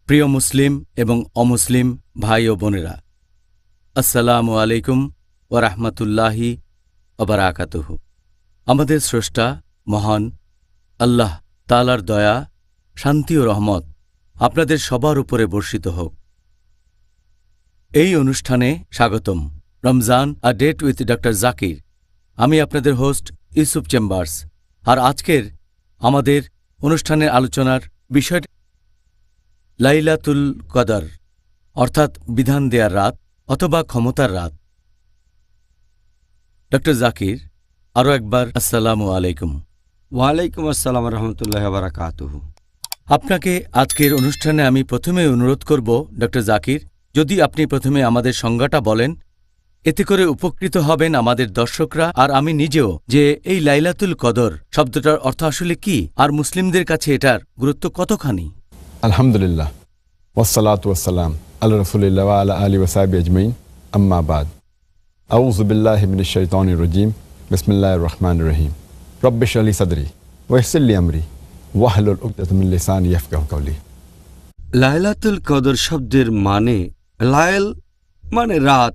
প্রিয় মুসলিম এবং অমুসলিম ভাই ও বোনেরা, আসসালামু আলাইকুম ওয়া রাহমাতুল্লাহি ওয়া বারাকাতুহু। আমাদের স্রষ্টা মহান আল্লাহ তাআলার দয়া, শান্তি ও রহমত আপনাদের সবার উপরে বর্ষিত হোক। এই অনুষ্ঠানে স্বাগতম। Ramzan a date with doctor Zakir. আমি আপনাদের হোস্ট ইউসুফ চেম্বার্স। আর আজকের আমাদের অনুষ্ঠানের আলোচনার বিষয় লাইলাতুল কদর, অর্থাৎ বিধান দেয়ার রাত অথবা ক্ষমতার রাত। ডক্টর জাকির, আরও একবার আসসালামু আলাইকুম। ওয়ালাইকুম আসসালাম রহমতুল্লাহ বারাকাতুহু। আপনাকে আজকের অনুষ্ঠানে আমি প্রথমে অনুরোধ করব ডক্টর জাকির, যদি আপনি প্রথমে আমাদের সংজ্ঞাটা বলেন, এতে করে উপকৃত হবেন আমাদের দর্শকরা আর আমি নিজেও, যে এই লাইলাতুল কদর শব্দটার অর্থ আসলে কি আর মুসলিমদের কাছে এটার গুরুত্ব কতখানি। আলহামদুলিল্লাহ, ওয়াসসালাতু ওয়াসসালাম আলা রাসূলিল্লাহ ওয়া আলা আলিহি ওয়া সাহবিহি আজমাইন, আম্মা বাদ। আউযু বিল্লাহি মিনাশ শাইতানির রাজীম, বিসমিল্লাহির রহমানির রহিম। রব্বি ইশরাহ লি সাদরি ওয়া ইয়াসসির লি আমরি ওয়াহলুল উকদাতাম মিন লিসানি ইয়াফকাহু কাওলি। লাইলাতুল কদর শব্দের মানে, লাইল মানে রাত,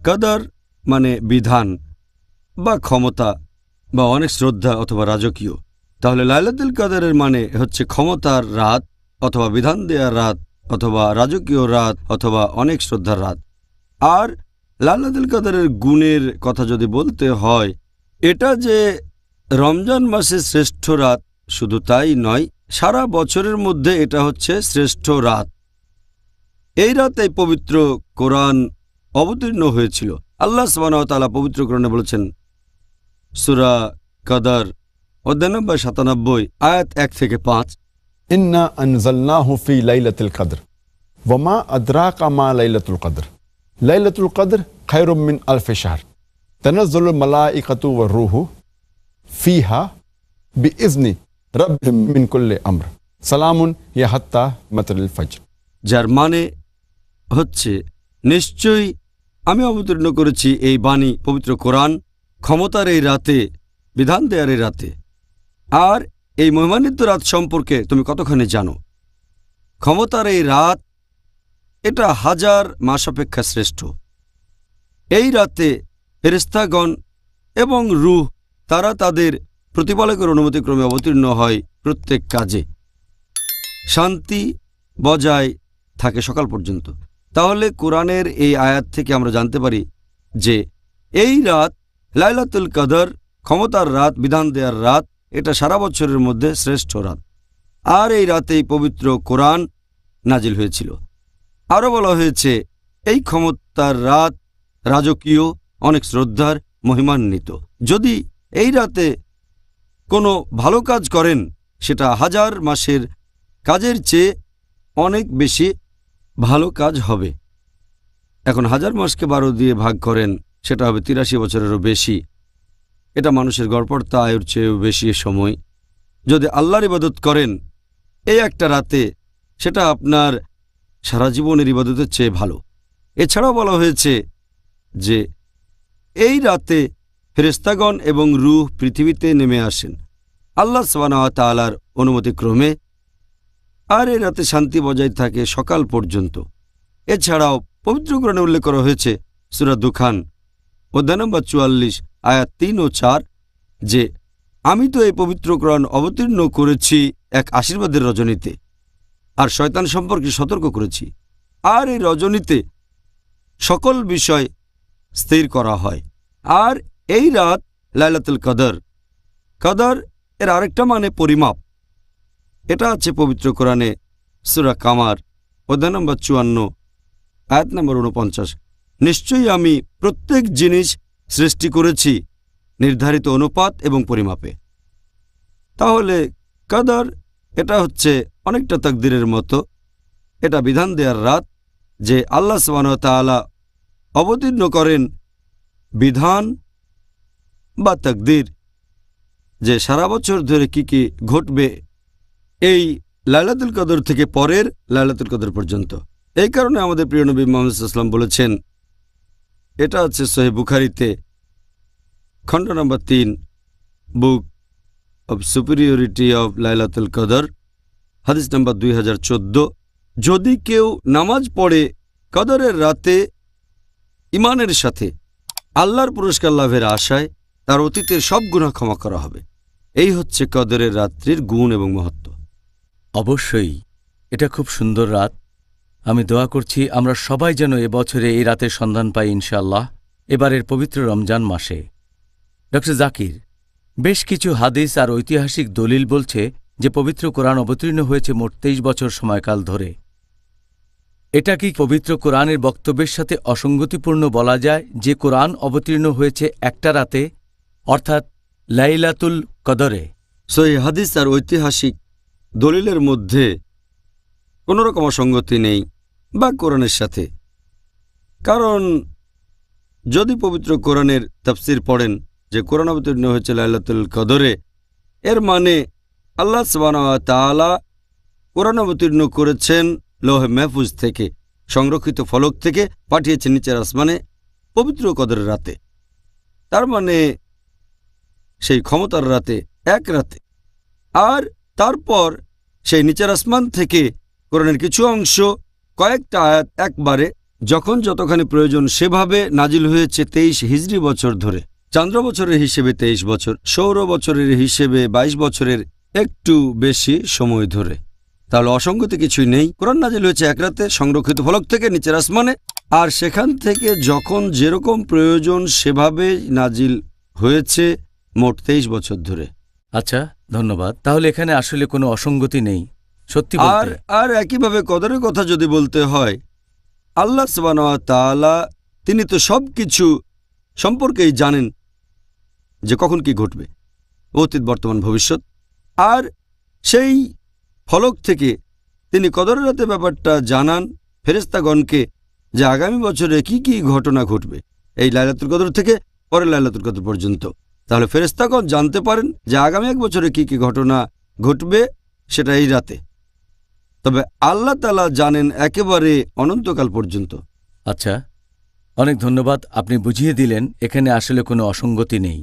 কদর মানে বিধান বা ক্ষমতা বা অনেক শ্রদ্ধা অথবা রাজকীয়। তাহলে লাইলাতুল কদরের মানে হচ্ছে ক্ষমতার রাত অথবা বিধান দেওয়ার রাত অথবা রাজকীয় রাত অথবা অনেক শ্রদ্ধার রাত। আর লাইলাতুল কদরের গুণের কথা যদি বলতে হয়, এটা যে রমজান মাসের শ্রেষ্ঠ রাত শুধু তাই নয়, সারা বছরের মধ্যে এটা হচ্ছে শ্রেষ্ঠ রাত। এই রাতেই পবিত্র কোরআন অবতীর্ণ হয়েছিল। আল্লাহ সুবহানাহু ওয়া তাআলা পবিত্র কোরআনে বলেছেন, সূরা কদর অধ্যায় নম্বর ৯৭ আয়াত ১ থেকে ৫, ইন্না আনজালনাহু ফি লাইলাতুল কদর ওয়া মা আদরাকা মা লাইলাতুল কদর লাইলাতুল কদর খায়রুম মিন আলফি শাহর তানাজ্জালুল মালাইকাতু ওয়ার রূহু ফিহা বিইজনি রাব্বিহিম মিন কুল্লি আমর সালামুন হিয়া হাত্তা মাতলাল ফজর। যার মানে হচ্ছে, নিশ্চয়ই আমি অবতীর্ণ করেছি এই বাণী পবিত্র কোরআন ক্ষমতার এই রাতে, বিধান দেয়ার এই রাতে। আর এই মহিমান্বিত রাত সম্পর্কে তুমি কতখানি জানো? ক্ষমতার এই রাত, এটা হাজার মাস অপেক্ষা শ্রেষ্ঠ। এই রাতে ফেরেশতাগণ এবং রূহ তারা তাদের প্রতিপালকের অনুমতিক্রমে অবতীর্ণ হয় প্রত্যেক কাজে। শান্তি বজায় থাকে সকাল পর্যন্ত। তাহলে কোরআনের এই আয়াত থেকে আমরা জানতে পারি যে এই রাত লাইলাতুল কদর, ক্ষমতার রাত, বিধান দেয়ার রাত, এটা সারা বছরের মধ্যে শ্রেষ্ঠ রাত। আর এই রাতেই পবিত্র কোরআন নাজিল হয়েছিল। আরও বলা হয়েছে, এই ক্ষমতার রাত রাজকীয়, অনেক শ্রদ্ধার, মহিমান্বিত। যদি এই রাতে কোনো ভালো কাজ করেন, সেটা হাজার মাসের কাজের চেয়ে অনেক বেশি ভালো কাজ হবে। এখন হাজার মাসকে ১২ দিয়ে ভাগ করেন, সেটা হবে ৮৩ বছরেরও বেশি। এটা মানুষের গড়পড়তা আয়ুর চেয়েও বেশি সময়। যদি আল্লাহর ইবাদত করেন এই একটা রাতে, সেটা আপনার সারা জীবনের ইবাদতের চেয়ে ভালো। এছাড়াও বলা হয়েছে যে এই রাতে ফেরেশতাগণ এবং রূহ পৃথিবীতে নেমে আসেন আল্লাহ সুবহানাহু ওয়া তাআলার অনুমতিক্রমে। আর এই রাতে শান্তি বজায় থাকে সকাল পর্যন্ত। এছাড়াও পবিত্র কোরআনে উল্লেখ করা হয়েছে সূরা দুখান অধ্যায় নম্বর ৪৪ আয়াত ৩ ও ৪, যে আমি তো এই পবিত্র কোরআন অবতীর্ণ করেছি এক আশীর্বাদের রজনীতে, আর শয়তান সম্পর্কে সতর্ক করেছি। আর এই রজনীতে সকল বিষয় স্থির করা হয়। আর এই রাত লাইলাতুল কদর, কদর এর আরেকটা মানে পরিমাপ। এটা আছে পবিত্র কোরআনে সূরা কামার অধ্যায় নম্বর ৫৪ আয়াত নম্বর ৪৯। নিশ্চয়ই আমি প্রত্যেক জিনিস সৃষ্টি করেছি নির্ধারিত অনুপাত এবং পরিমাপে। তাহলে কদর এটা হচ্ছে অনেকটা তাকদীরের মতো। এটা বিধান দেয়ার রাত, যে আল্লাহ সুবহানাহু ওয়া তাআলা অবতীর্ণ করেন বিধান বা তাকদীর, যে সারা বছর ধরে কি কি ঘটবে এই লাইলাতুল কদর থেকে পরের লাইলাতুল কদর পর্যন্ত। এই কারণে আমাদের প্রিয় নবী মুহাম্মদ সাল্লাল্লাহু আলাইহি ওয়াসাল্লাম বলেছেন, এটা আছে সহিহ বুখারীতে খণ্ড নম্বর ৩, বুক অব সুপিরিয়রিটি অব লাইলাতুল কদর, হাদিস নম্বর ২০১৪, যদি কেউ নামাজ পড়ে কদরের রাতে ইমানের সাথে আল্লাহর পুরস্কার লাভের আশায়, তার অতীতের সব গুনাহ ক্ষমা করা হবে। এই হচ্ছে কদরের রাত্রির গুণ এবং মহত্ব। অবশ্যই এটা খুব সুন্দর রাত। আমি দোয়া করছি আমরা সবাই যেন এবছরে এই রাতের সন্ধান পাই ইনশাআল্লাহ, এবারের পবিত্র রমজান মাসে। ডক্টর জাকির, বেশ কিছু হাদিস আর ঐতিহাসিক দলিল বলছে যে পবিত্র কোরআন অবতীর্ণ হয়েছে মোট 23 বছর সময়কাল ধরে। এটা কি পবিত্র কোরআনের বক্তব্যের সাথে অসঙ্গতিপূর্ণ বলা যায় যে কোরআন অবতীর্ণ হয়েছে একটা রাতে, অর্থাৎ লাইলাতুল কদরে? সহিহ হাদিস আর ঐতিহাসিক দলিলের মধ্যে কোনো রকম অসঙ্গতি নেই বা কোরআনের সাথে। কারণ যদি পবিত্র কোরআনের তাফসির পড়েন যে কোরআন অবতীর্ণ হয়েছে লাইলাতুল কদরে, এর মানে আল্লাহ সুবহানাহু ওয়া তাআলা কোরআন অবতীর্ণ করেছেন লৌহে মাহফুজ থেকে, সংরক্ষিত ফলক থেকে পাঠিয়েছেন নিচের আসমানে পবিত্র কদরের রাতে। তার মানে সেই ক্ষমতার রাতে, এক রাতে। আর তারপর সেই নিচের আসমান থেকে কোরআনের কিছু অংশ, কয়েকটা আয়াত একবারে যখন যতখানি প্রয়োজন সেভাবে নাজিল হয়েছে 23 হিজরি বছর ধরে। চান্দ্র বছরের হিসেবে 23 বছর, সৌর বছরের হিসেবে 22 বছরের একটু বেশি সময় ধরে। তাহলে অসঙ্গতি কিছুই নেই। কোরআন নাজিল হয়েছে এক রাতে সংরক্ষিত ফলক থেকে নিচের আসমানে, আর সেখান থেকে যখন যেরকম প্রয়োজন সেভাবে নাজিল হয়েছে মোট 23 বছর ধরে। আচ্ছা, ধন্যবাদ। তাহলে এখানে আসলে কোনো অসঙ্গতি নেই সত্যি আর বলতে। আর একইভাবে কদরের কথা যদি বলতে হয়, আল্লাহ সুবহানাহু ওয়া তাআলা তিনি তো সব কিছু সম্পর্কেই জানেন যে কখন কি ঘটবে, অতীত বর্তমান ভবিষ্যৎ। আর সেই ফলক থেকে তিনি কদরের রাতে ব্যাপারটা জানান ফেরেশতাগণকে যে আগামী বছরে কি কি ঘটনা ঘটবে, এই লাইলাতুল কদর থেকে পরের লাইলাতুল কদর পর্যন্ত। তাহলে ফেরেশতাগণ জানতে পারেন যে আগামী এক বছরে কি কি ঘটনা ঘটবে সেটা এই রাতে। তবে আল্লাহ তাআলা জানেন একেবারে অনন্তকাল পর্যন্ত। আচ্ছা, অনেক ধন্যবাদ, আপনি বুঝিয়ে দিলেন এখানে আসলে কোনো অসঙ্গতি নেই।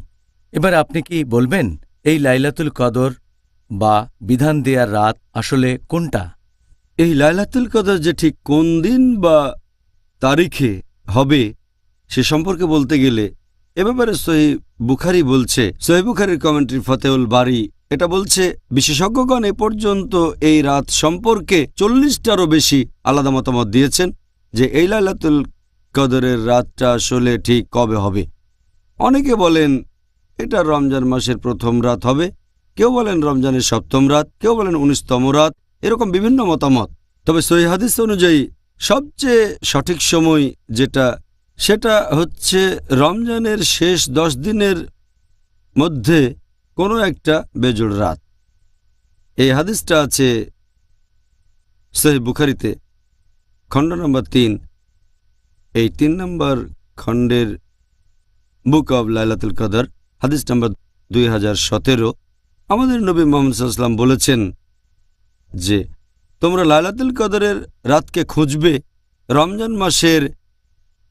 এবার আপনি কি বলবেন এই লাইলাতুল কদর বা বিধান দেয়ার রাত আসলে কোনটা? এই লাইলাতুল কদর যে ঠিক কোন দিন বা তারিখে হবে সে সম্পর্কে বলতে গেলে এ ব্যাপারে সহিহ বুখারী বলছে, সহিহ বুখারীর কমেন্ট্রি ফতেহুল বারী এটা বলছে, বিশেষজ্ঞগণ এ পর্যন্ত এই রাত সম্পর্কে 40টারও বেশি আলাদা মতামত দিয়েছেন যে এই লাইলাতুল কদরের রাতটা আসলে ঠিক কবে হবে। অনেকে বলেন এটা রমজান মাসের প্রথম রাত হবে, কেউ বলেন রমজানের 7ম রাত, কেউ বলেন 19তম রাত, এরকম বিভিন্ন মতামত। তবে সহিহ হাদিস অনুযায়ী সবচেয়ে সঠিক সময় যেটা, সেটা হচ্ছে রমজানের শেষ 10 দিনের মধ্যে কোনো একটা বেজোড় রাত। এই হাদিসটা আছে সহিহ বুখারীতে খণ্ড নম্বর 3, এই 3 নম্বর খণ্ডের বুক অব লাইলাতুল কদর, হাদিস নম্বর 2017। আমাদের নবী মুহাম্মদ সাল্লাল্লাহু আলাইহি ওয়াসাল্লাম বলেছেন যে তোমরা লাইলাতুল কদরের রাতকে খুঁজবে রমজান মাসের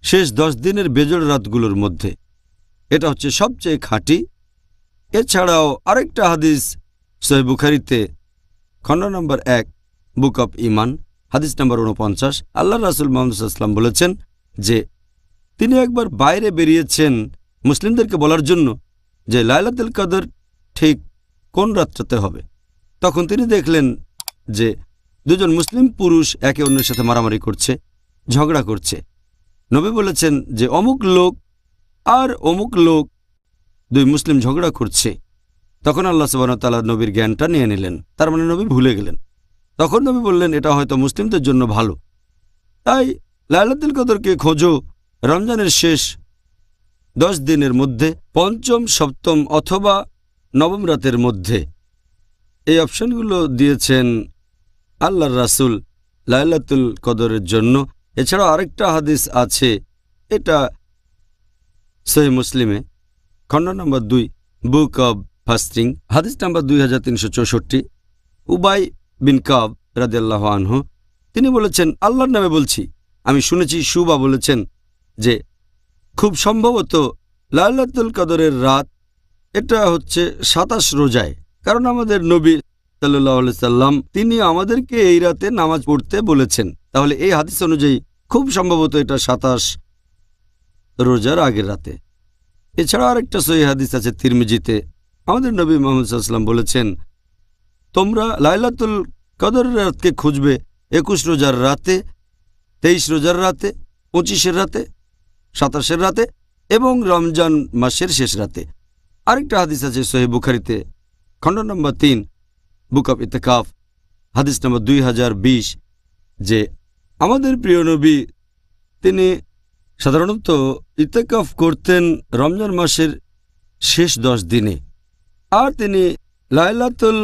শেষ 10 দিনের বেজোড় রাতগুলোর মধ্যে। এটা হচ্ছে সবচেয়ে খাঁটি। এছাড়াও আরেকটা হাদিস সহিহ বুখারীতে খণ্ড নম্বর 1 বুক অব ঈমান, হাদিস নম্বর 49, আল্লাহ রাসূল মুহাম্মদ সাল্লাল্লাহু আলাইহি ওয়াসাল্লাম বলেছেন যে তিনি একবার বাইরে বেরিয়েছেন মুসলিমদেরকে বলার জন্য যে লাইলাতুল কদর ঠিক কোন রাতটাতে হবে। তখন তিনি দেখলেন যে 2 জন মুসলিম পুরুষ একে অন্যের সাথে মারামারি করছে, ঝগড়া করছে। নবী বলেছেন যে অমুক লোক আর অমুক লোক 2 মুসলিম ঝগড়া করছে। তখন আল্লাহ সুবহানাহু ওয়া তাআলা নবীর জ্ঞানটা নিয়ে নিলেন, তার মানে নবী ভুলে গেলেন। তখন নবী বললেন এটা হয়তো মুসলিমদের জন্য ভালো, তাই লাইলাতুল কদরকে খোঁজো রমজানের শেষ 10 দিনের মধ্যে, 5ম, 7ম অথবা 9ম রাতের মধ্যে। এই অপশনগুলো দিয়েছেন আল্লাহর রাসূল লাইলাতুল কদরের জন্য। এছাড়াও আরেকটা হাদিস আছে, এটা সহিহ মুসলিমে খণ্ড নম্বর 2 বুক অব ফাস্টিং, হাদিস নাম্বার 2364। উবাই বিন কাব রাদিয়াল্লাহু আনহু তিনি বলেছেন, আল্লাহর নামে বলছি, আমি শুনেছি শুবা বলেছেন যে খুব সম্ভবত লাইলাতুল কদরের রাত এটা হচ্ছে 27 রোজায়, কারণ আমাদের নবী সাল্লাল্লাহু আলাইহি সাল্লাম তিনি আমাদেরকে এই রাতে নামাজ পড়তে বলেছেন। তাহলে এই হাদিস অনুযায়ী খুব সম্ভবত এটা 27 রোজার আগের রাতে। এছাড়া আরেকটা সহিহ হাদিস আছে তিরমিজিতে। আমাদের নবী মুহাম্মদ সাল্লাল্লাহু আলাইহি ওয়াসাল্লাম বলেছেন, তোমরা লাইলাতুল কদরের রাতকে খুঁজবে 21 রোজার রাতে, 23 রোজার রাতে, 25-এর রাতে, 27-এর রাতে এবং রমজান মাসের শেষ রাতে। আরেকটা হাদিস আছে সহিহ বুখারীতে, খণ্ড নম্বর 3, বুক অফ ইতিকাফ, হাদিস নম্বর 2020, যে আমাদের প্রিয় নবী তিনি সাধারণত ইতিকাফ করতেন রমজান মাসের শেষ 10 দিনে, আর তিনি লাইলাতুল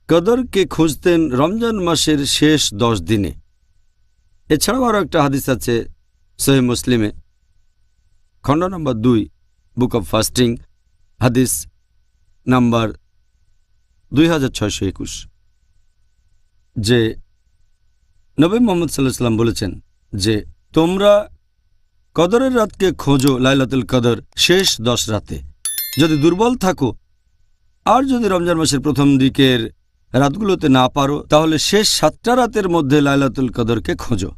কদরকে খুঁজতেন রমজান মাসের শেষ 10 দিনে। এছাড়াও আরও একটা হাদিস আছে সহিহ মুসলিমে, খণ্ড নম্বর 2, বুক অফ ফাস্টিং, হাদিস নাম্বার 2621, যে নবী মুহাম্মদ সাল্লাল্লাহু আলাইহি ওয়াসাল্লাম বলেছেন যে তোমরা কদরের রাতকে খোঁজো লাইলাতুল কদর শেষ 10 রাতে। যদি দুর্বল থাকো আর যদি রমজান মাসের প্রথম দিকের রাতগুলোতে না পারো, তাহলে শেষ 7টা রাতের মধ্যে লাইলাতুল কদরকে খোঁজো।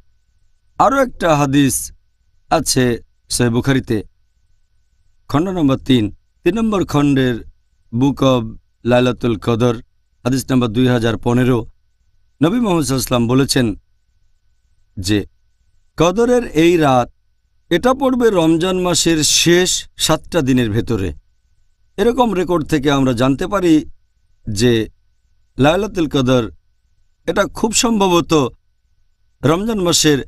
আরও একটা হাদিস আছে সহিহ বুখারীতে, খণ্ড নম্বর 3 নম্বর খণ্ডের বুক অব লাইলাতুল কদর, হাদিস নম্বর 2015। নবী মুহাম্মদ সাল্লাল্লাহু আলাইহি ওয়াসাল্লাম বলেছেন যে কদরের এই রাত এটা পড়বে রমজান মাসের শেষ 7টা দিনের ভেতরে। এরকম রেকর্ড থেকে আমরা জানতে পারি যে লাইলাতুল কদর এটা খুব সম্ভবত রমজান মাসের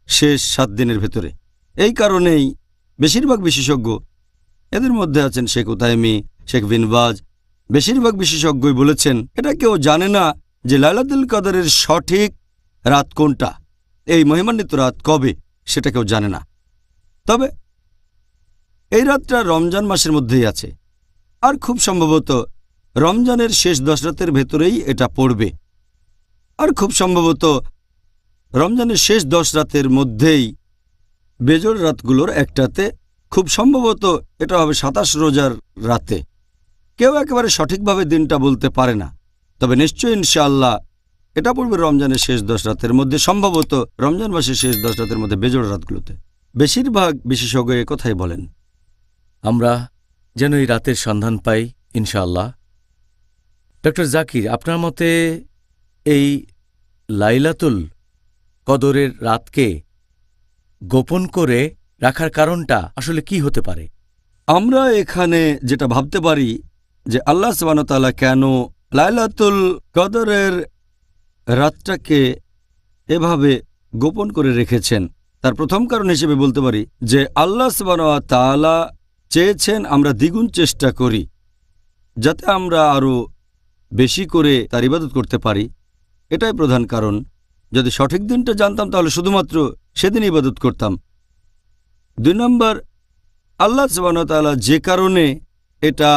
শেষ 7 দিনের ভেতরে। এই কারণেই বেশিরভাগ বিশেষজ্ঞ, এদের মধ্যে আছেন শেখ উতাইমি, শেখ বিন বাজ, বেশিরভাগ বিশেষজ্ঞই বলেছেন এটা কেউ জানে না যে লাইলাতুল কদরের সঠিক রাত কোনটা, এই মহিমান্বিত রাত কবে, সেটা কেউ জানে না। তবে এই রাতটা রমজান মাসের মধ্যেই আছে, আর খুব সম্ভবত রমজানের শেষ 10 রাতের ভেতরেই এটা পড়বে, আর খুব সম্ভবত রমজানের শেষ 10 রাতের মধ্যেই বেজোড় রাতগুলোর একটাতে, খুব সম্ভবত এটা হবে 27 রোজার রাতে। কেউ একেবারে সঠিকভাবে দিনটা বলতে পারে না, তবে নিশ্চয়ই ইনশাআল্লাহ এটা পড়বে রমজানের শেষ 10 রাতের মধ্যে, সম্ভবত রমজান মাসের শেষ 10 রাতের মধ্যে বেজোড় রাতগুলোতে। বেশিরভাগ বিশেষজ্ঞ একথাই বলেন। আমরা যেন এই রাতের সন্ধান পাই ইনশাআল্লাহ। ডক্টর জাকির, আপনার মতে এই লাইলাতুল কদরের রাতকে গোপন করে রাখার কারণটা আসলে কি হতে পারে? আমরা এখানে যেটা ভাবতে পারি যে আল্লাহ সুবহানাহু ওয়া তাআলা কেন লাইলাতুল কদরের রাতটাকে এভাবে গোপন করে রেখেছেন, তার প্রথম কারণ হিসেবে বলতে পারি যে আল্লাহ সুবহানাহু ওয়া তাআলা চেয়েছেন আমরা দ্বিগুণ চেষ্টা করি যাতে আমরা আরও বেশি করে তার ইবাদত করতে পারি। এটাই প্রধান কারণ। যদি সঠিক দিনটা জানতাম তাহলে শুধুমাত্র সেদিন ইবাদত করতাম। 2 নম্বর, আল্লাহ সুবহানাহু ওয়া তাআলা যে কারণে এটা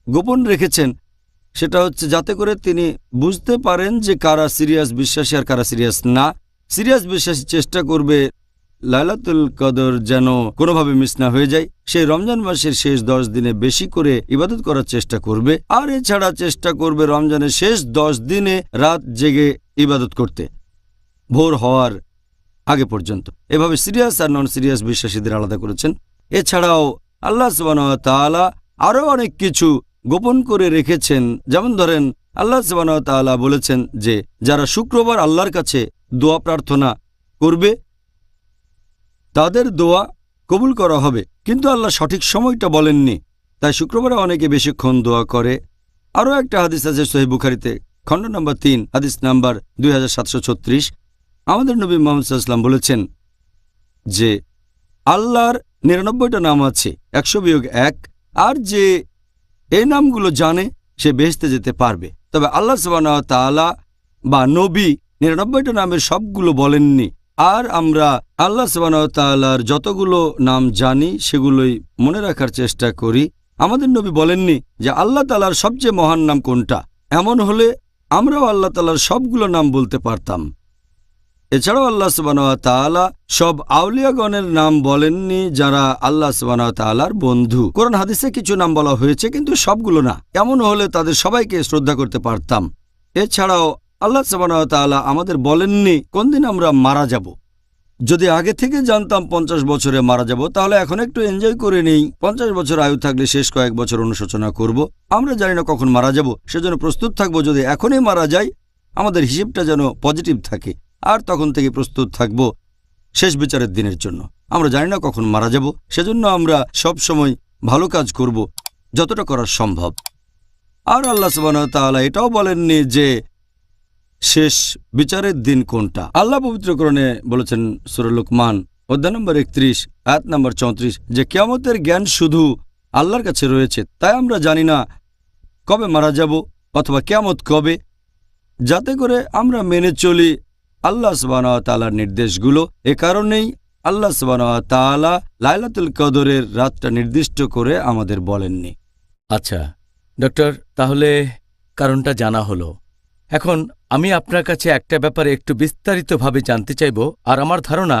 গোপন রেখেছেন সেটা হচ্ছে যাতে করে তিনি বুঝতে পারেন যে কারা সিরিয়াস বিশ্বাসী আর কারা সিরিয়াস না। সিরিয়াস বিশ্বাসী চেষ্টা করবে লাইলাতুল কদর যেন কোনোভাবে মিস না হয়ে যায়, সেই রমজান মাসের শেষ 10 দিনে বেশি করে ইবাদত করার চেষ্টা করবে, আর এছাড়া চেষ্টা করবে রমজানের শেষ 10 দিনে রাত জেগে ইবাদত করতে ভোর হওয়ার আগে পর্যন্ত। এভাবে সিরিয়াস আর নন সিরিয়াস বিশ্বাসীদের আলাদা করেছেন। এছাড়াও আল্লাহ সুবহানাহু ওয়া তাআলা আরও অনেক কিছু গোপন করে রেখেছেন। যেমন ধরেন, আল্লাহ সুবহানাহু ওয়া তাআলা বলেছেন যে যারা শুক্রবার আল্লাহর কাছে দোয়া প্রার্থনা করবে তাদের দোয়া কবুল করা হবে, কিন্তু আল্লাহ সঠিক সময়টা বলেননি, তাই শুক্রবারে অনেকে বেশিক্ষণ দোয়া করে। আরও একটা হাদিস আছে সহিহ বুখারীতে, খণ্ড নম্বর 3, হাদিস নাম্বার 2736। আমাদের নবী মুহাম্মদ সাল্লাল্লাহু আলাইহি ওয়াসাল্লাম বলেছেন যে আল্লাহর 99টা নাম আছে, 100-1, আর যে এই নামগুলো জানে সে বেহেশতে যেতে পারবে। তবে আল্লাহ সুবহানাহু ওয়া তাআলা বা নবী 99টা নামের সবগুলো বলেননি, আর আমরা আল্লাহ সুবহানাহু ওয়া তাআলার যতগুলো নাম জানি সেগুলোই মনে রাখার চেষ্টা করি। আমাদের নবী বলেননি যে আল্লাহ তাআলার সবচেয়ে মহান নাম কোনটা। এমন হলে আমরাও আল্লাহ তাআলার সবগুলো নাম বলতে পারতাম। এছাড়াও আল্লাহ সুবহানাহু ওয়া তাআলা সব আউলিয়াগণের নাম বলেননি যারা আল্লাহ সুবহানাহু ওয়া তাআলার বন্ধু। কোরআন হাদিসে কিছু নাম বলা হয়েছে কিন্তু সবগুলো না। এমন হলে তাদের সবাইকে শ্রদ্ধা করতে পারতাম। এছাড়াও আল্লাহ সুবহানাহু ওয়া তাআলা আমাদের বলেননি কোন দিন আমরা মারা যাব। যদি আগে থেকে জানতাম 50 বছরে মারা যাব, তাহলে এখন একটু এনজয় করে নেই। 50 বছর আয়ু থাকলে শেষ কয়েক বছর অনুশোচনা করব। আমরা জানি না কখন মারা যাব, সেজন্য প্রস্তুত থাকবো। যদি এখনই মারা যাই, আমাদের হিসেবটা যেন পজিটিভ থাকে, আর তখন থেকে প্রস্তুত থাকব শেষ বিচারের দিনের জন্য। আমরা জানি না কখন মারা যাব, সেজন্য আমরা সব সময় ভালো কাজ করব যতটা করা সম্ভব। আর আল্লাহ সুবহানাহু ওয়া তাআলা এটাও বলেননি যে শেষ বিচারের দিন কোনটা। আল্লাহ পবিত্র কোরআনে বলেছেন সূরা লুকমান অধ্যায় নম্বর 31 আয়াত নম্বর 34 যে কিয়ামতের জ্ঞান শুধু আল্লাহর কাছে রয়েছে। তাই আমরা জানি না কবে মারা যাব অথবা কিয়ামত কবে, যাতে করে আমরা মেনে চলি আল্লাহ সুবহানাহু ওয়া তাআলার নির্দেশগুলো। এ কারণেই আল্লাহ সুবহানাহু ওয়া তাআলা লাইলাতুল কদরের রাতটা নির্দিষ্ট করে আমাদের বলেননি। আচ্ছা ডক্টর, তাহলে কারণটা জানা হলো। এখন আমি আপনার কাছে একটা ব্যাপারে একটু বিস্তারিতভাবে জানতে চাইব, আর আমার ধারণা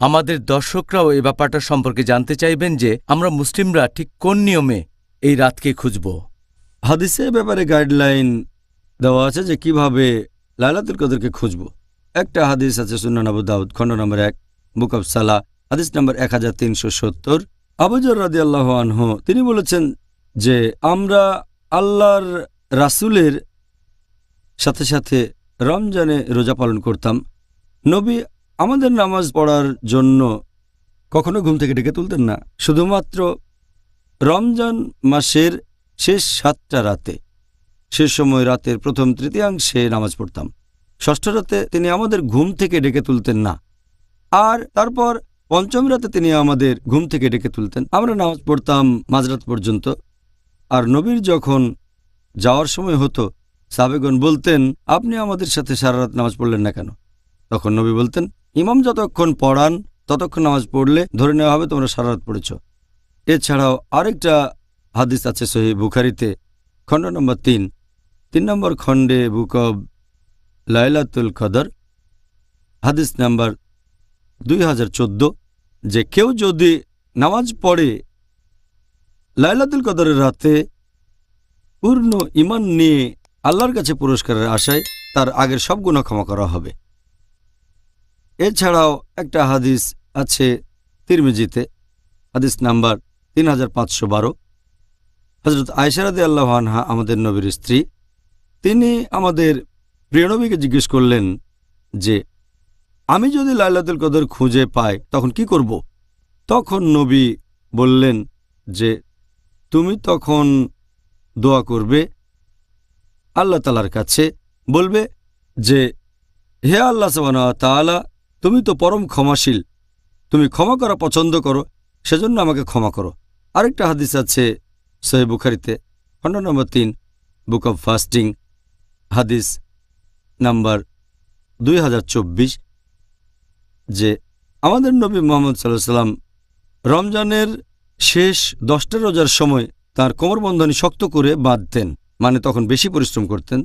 আমাদের দর্শকরাও এই ব্যাপারটা সম্পর্কে জানতে চাইবেন যে আমরা মুসলিমরা ঠিক কোন নিয়মে এই রাতকে খুঁজব। হাদিসে ব্যাপারে গাইডলাইন দেওয়া আছে যে কিভাবে লাইলাতুল কদরকে খুঁজব। একটা হাদিস আছে সুনান আবু দাউদ খণ্ড নম্বর 1 বুক অব সালাহ হাদিস নম্বর 1370। আবু যর রাদিয়াল্লাহু আনহু তিনি বলেছেন যে আমরা আল্লাহর রাসূলের সাথে সাথে রমজানে রোজা পালন করতাম। নবী আমাদের নামাজ পড়ার জন্য কখনো ঘুম থেকে ডেকে তুলতেন না, শুধুমাত্র রমজান মাসের শেষ 7টা রাতে। শেষ সময় রাতের প্রথম তৃতীয়াংশে নামাজ পড়তাম। ষষ্ঠ রাতে তিনি আমাদের ঘুম থেকে ডেকে তুলতেন না, আর তারপর পঞ্চম রাতে তিনি আমাদের ঘুম থেকে ডেকে তুলতেন। আমরা নামাজ পড়তাম মাঝরাত পর্যন্ত। আর নবীর যখন যাওয়ার সময় হতো, সাহাবেগণ বলতেন, আপনি আমাদের সাথে সারা রাত নামাজ পড়লেন না কেন? তখন নবী বলতেন, ইমাম যতক্ষণ পড়ান ততক্ষণ নামাজ পড়লে ধরে নেওয়া হবে তোমরা সারা রাত পড়েছ। এছাড়াও আরেকটা হাদিস আছে সহিহ বুখারীতে খণ্ড নম্বর 3 নম্বর খণ্ডে বুক অব লাইলাতুল কদর হাদিস নাম্বার 2014 যে কেউ যদি নামাজ পড়ে লাইলাতুল কদরের রাতে পূর্ণ ঈমান নিয়ে আল্লাহর কাছে পুরস্কারের আশায়, তার আগের সব গুনাহ ক্ষমা করা হবে। এছাড়াও একটা হাদিস আছে তিরমিজিতে হাদিস নাম্বার 3512। হযরত আয়েশা রাদিয়াল্লাহু আনহা আমাদের নবীর স্ত্রী, তিনি আমাদের প্রিয় নবীকে জিজ্ঞেস করলেন যে আমি যদি লাইলাতুল কদর খুঁজে পাই তখন কি করব? তখন নবী বললেন যে তুমি তখন দোয়া করবে আল্লাহ তাআলার কাছে, বলবে যে হে আল্লাহ সুবহানাহু ওয়া তাআলা, তুমি তো পরম ক্ষমাশীল, তুমি ক্ষমা করা পছন্দ করো, সেজন্য আমাকে ক্ষমা করো। আরেকটা হাদিস আছে সহিহ বুখারীতে খণ্ড নম্বর 3 বুক অব ফাস্টিং হাদিস নাম্বার 2024 যে আমাদের নবী মুহাম্মদ সাল্লাল্লাহু আলাইহি সাল্লাম রমজানের শেষ 10টা রোজার সময় তার কোমরবন্ধনী শক্ত করে বাঁধতেন, মানে তখন বেশি পরিশ্রম করতেন,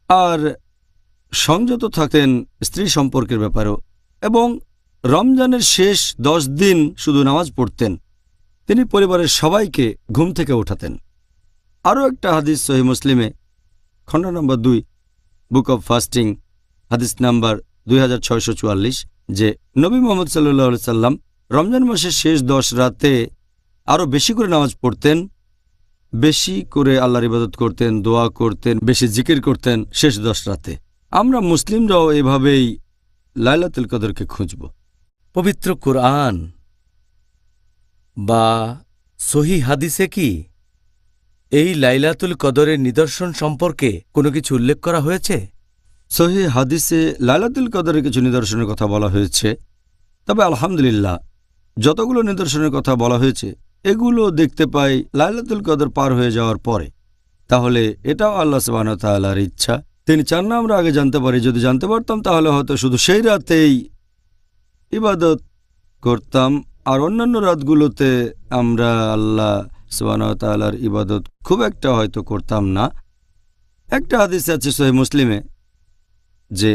আর সংযত থাকতেন স্ত্রী সম্পর্কের ব্যাপারেও, এবং রমজানের শেষ 10 দিন শুধু নামাজ পড়তেন। তিনি পরিবারের সবাইকে ঘুম থেকে ওঠাতেন। আরও একটা হাদিস সহিহ মুসলিমে খণ্ড নম্বর 2 বুক অব ফাস্টিং হাদিস নাম্বার 2644 যে নবী মুহাম্মদ সাল্লাল্লাহু আলাইহি সাল্লাম রমজান মাসের শেষ 10 রাতে আরও বেশি করে নামাজ পড়তেন, বেশি করে আল্লাহর ইবাদত করতেন, দোয়া করতেন, বেশি জিকির করতেন শেষ 10 রাতে। আমরা মুসলিমরাও এভাবেই লাইলাতুল কদরকে খুঁজব। পবিত্র কুরআন বা সহিহ হাদিসে কি এই লাইলাতুল কদরের নিদর্শন সম্পর্কে কোনো কিছু উল্লেখ করা হয়েছে? সহিহ হাদিসে লাইলাতুল কদরের কিছু নিদর্শনের কথা বলা হয়েছে, তবে আলহামদুলিল্লাহ যতগুলো নিদর্শনের কথা বলা হয়েছে এগুলো দেখতে পাই লাইলাতুল কদর পার হয়ে যাওয়ার পরে। তাহলে এটাও আল্লাহ সুবহানাহু ওয়া তাআলার ইচ্ছা, তিনি চান না আমরা আগে জানতে পারি। যদি জানতে পারতাম তাহলে হয়তো শুধু সেই রাতেই ইবাদত করতাম, আর অন্যান্য রাতগুলোতে আমরা আল্লাহ সুবহানাহু ওয়া তাআলার ইবাদত খুব একটা হয়তো করতাম না। একটা হাদিস আছে সহিহ মুসলিমে যে